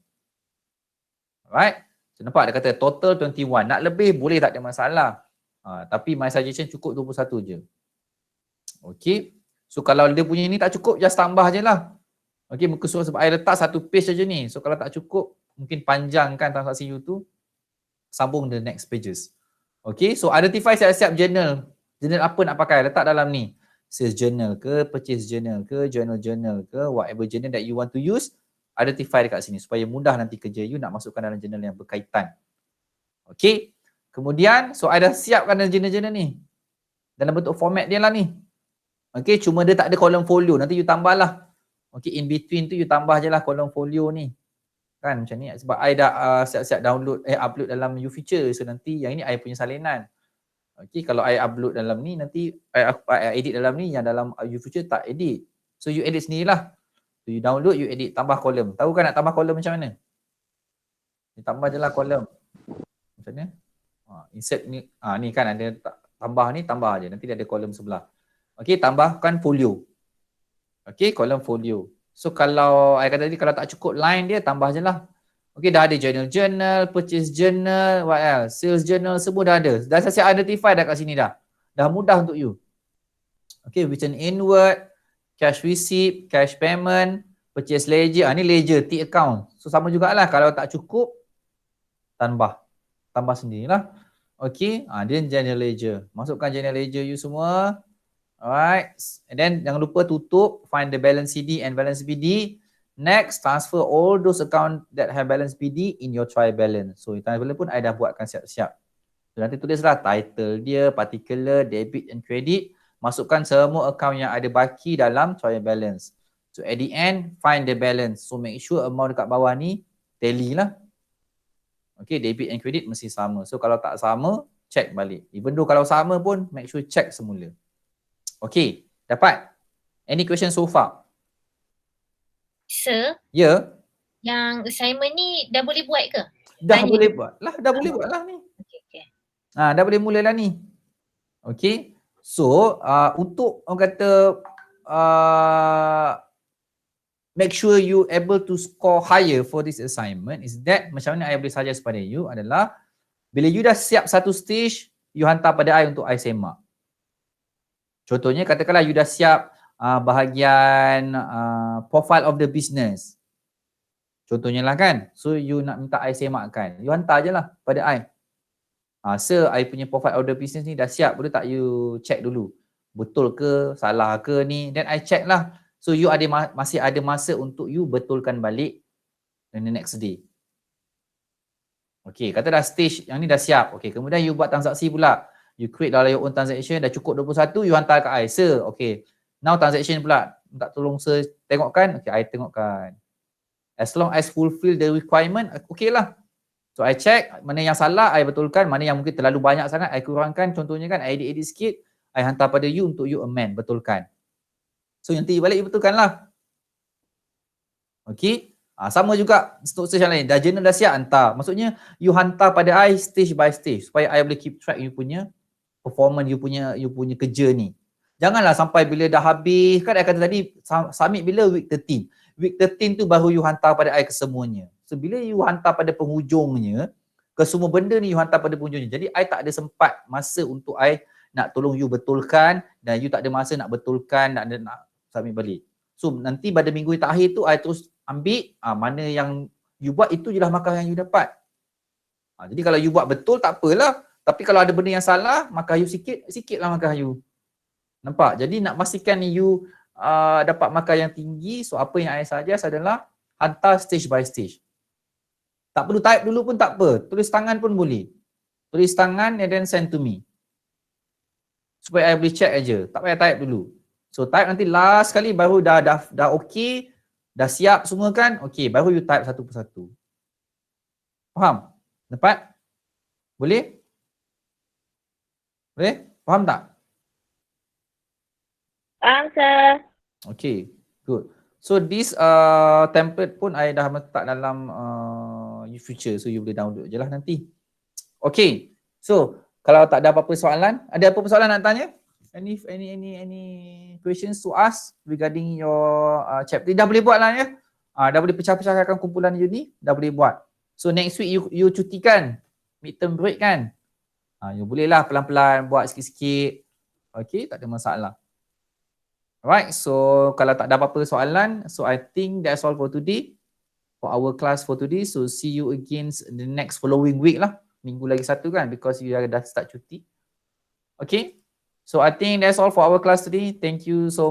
Alright. So nampak dia kata total 21. Nak lebih boleh tak ada masalah. Tapi my suggestion cukup 21 je. Okay. So kalau dia punya ni tak cukup, just tambah je lah. Okay, muka surat sebab I letak satu page saja ni. So kalau tak cukup, mungkin panjangkan transaksi you tu. Sambung the next pages. Okay, so identify siap-siap journal Journal apa nak pakai? Letak dalam ni. Sales journal ke, purchase journal ke, journal ke, whatever journal that you want to use, identify dekat sini supaya mudah nanti kerja you nak masukkan dalam journal yang berkaitan. Okay. Kemudian, so I dah siapkan dalam journal-journal ni. Dalam bentuk format dia lah ni. Okay, cuma dia tak ada kolom folio. Nanti you tambah lah. Okay, in between tu you tambah je lah kolom folio ni. Kan macam ni. Sebab I dah siap-siap download, upload dalam YouFuture. So nanti yang ini I punya salinan. Okay, kalau I upload dalam ni, nanti I edit dalam ni, yang dalam YouFuture tak edit. So you edit sendirilah. So you download, you edit, tambah kolom. Tahu kan nak tambah kolom macam mana? You tambah je lah kolom. Macam mana? Insert ni, ni kan ada tambah ni, tambah je. Nanti dia ada kolom sebelah. Okay, tambahkan folio. Okay, kolom folio. So kalau I kata tadi, kalau tak cukup line dia, tambah je lah. Okay, dah ada journal, purchase journal, what else? Sales journal, semua dah ada. Dah saya identify dah kat sini dah. Dah mudah untuk you. Okay, written inward, cash receipt, cash payment, purchase ledger. Ni ledger, T account. So sama jugalah. Kalau tak cukup, tambah sendirilah. Okay, dia general ledger. Masukkan general ledger you semua. Alright. And then jangan lupa tutup, find the balance CD and balance BD. Next, transfer all those account that have balance BD in your trial balance. So, trial balance pun I dah buatkan siap-siap. So, nanti tulislah title dia, particular, debit and credit. Masukkan semua account yang ada baki dalam trial balance. So, at the end, find the balance. So, make sure amount dekat bawah ni tally lah. Okay, debit and credit mesti sama. So, kalau tak sama, check balik. Even though kalau sama pun, make sure check semula. Okay, dapat? Any question so far? Sir, Ya? yang assignment ni dah boleh buat ke? Dah boleh buat lah. Dah boleh buat lah ni. Okay. Dah boleh mula lah ni. Okay. So, untuk orang kata make sure you able to score higher for this assignment is that macam mana I boleh suggest pada you adalah bila you dah siap satu stage, you hantar pada I untuk I semak. Contohnya katakanlah you dah siap bahagian profile of the business. Contohnya lah kan. So you nak minta I semakkan. You hantar je lah pada I. Sir, I punya profile of the business ni dah siap. Boleh tak you check dulu? Betul ke? Salah ke ni? Then I check lah. So you ada masih ada masa untuk you betulkan balik in the next day. Okay, kata dah stage yang ni dah siap. Okay, kemudian you buat transaksi pula. You create dalam your own transaction. Dah cukup 21, you hantar ke I. Sir, okay. Now transaction pula, minta tolong sir tengokkan. Okay, I tengokkan. As long as fulfill the requirement, okay lah. So I check mana yang salah, I betulkan. Mana yang mungkin terlalu banyak sangat, I kurangkan. Contohnya kan, I edit sikit, I hantar pada you untuk you amend, betulkan. So nanti balik you betulkan lah. Okay. Sama juga stage yang lain. Dah journal dah siap, hantar. Maksudnya you hantar pada I stage by stage supaya I boleh keep track you punya performance, you punya kerja ni. Janganlah sampai bila dah habis, kan I kata tadi submit bila week 13. Week 13 tu baru you hantar pada I ke semuanya. So bila you hantar pada penghujungnya, ke semua benda ni you hantar pada penghujungnya. Jadi I tak ada sempat masa untuk I nak tolong you betulkan dan you tak ada masa nak betulkan, nak submit balik. So nanti pada minggu terakhir tu I terus ambil mana yang you buat, itu je lah markah yang you dapat. Jadi kalau you buat betul tak apalah. Tapi kalau ada benda yang salah, markah you sikit lah markah you. Nampak? Jadi nak pastikan you dapat markah yang tinggi, so apa yang I suggest adalah hantar stage by stage. Tak perlu type dulu pun tak apa. Tulis tangan pun boleh. Tulis tangan and then send to me. Supaya I boleh check aja. Tak payah type dulu. So type nanti last kali baru dah okey, dah siap semua kan? Okey, baru you type satu persatu. Faham? Dapat? Boleh? Boleh? Faham tak? Faham, sir. Okay, good. So this template pun I dah letak dalam YouFuture, so you boleh download je lah nanti. Okay, so kalau tak ada apa-apa soalan, ada apa-apa soalan nak tanya? Any questions to ask regarding your chapter? Dah boleh buat lah ya? Dah boleh pecah-pecahkan kumpulan you ni, dah boleh buat. So next week you cuti kan? Midterm break kan? You bolehlah pelan-pelan buat sikit-sikit. Okay, tak ada masalah. Alright, so kalau tak ada apa-apa soalan, so I think that's all for today. For our class for today. So see you again the next following week lah. Minggu lagi satu kan, because you dah start cuti. Okay. So I think that's all for our class today. Thank you so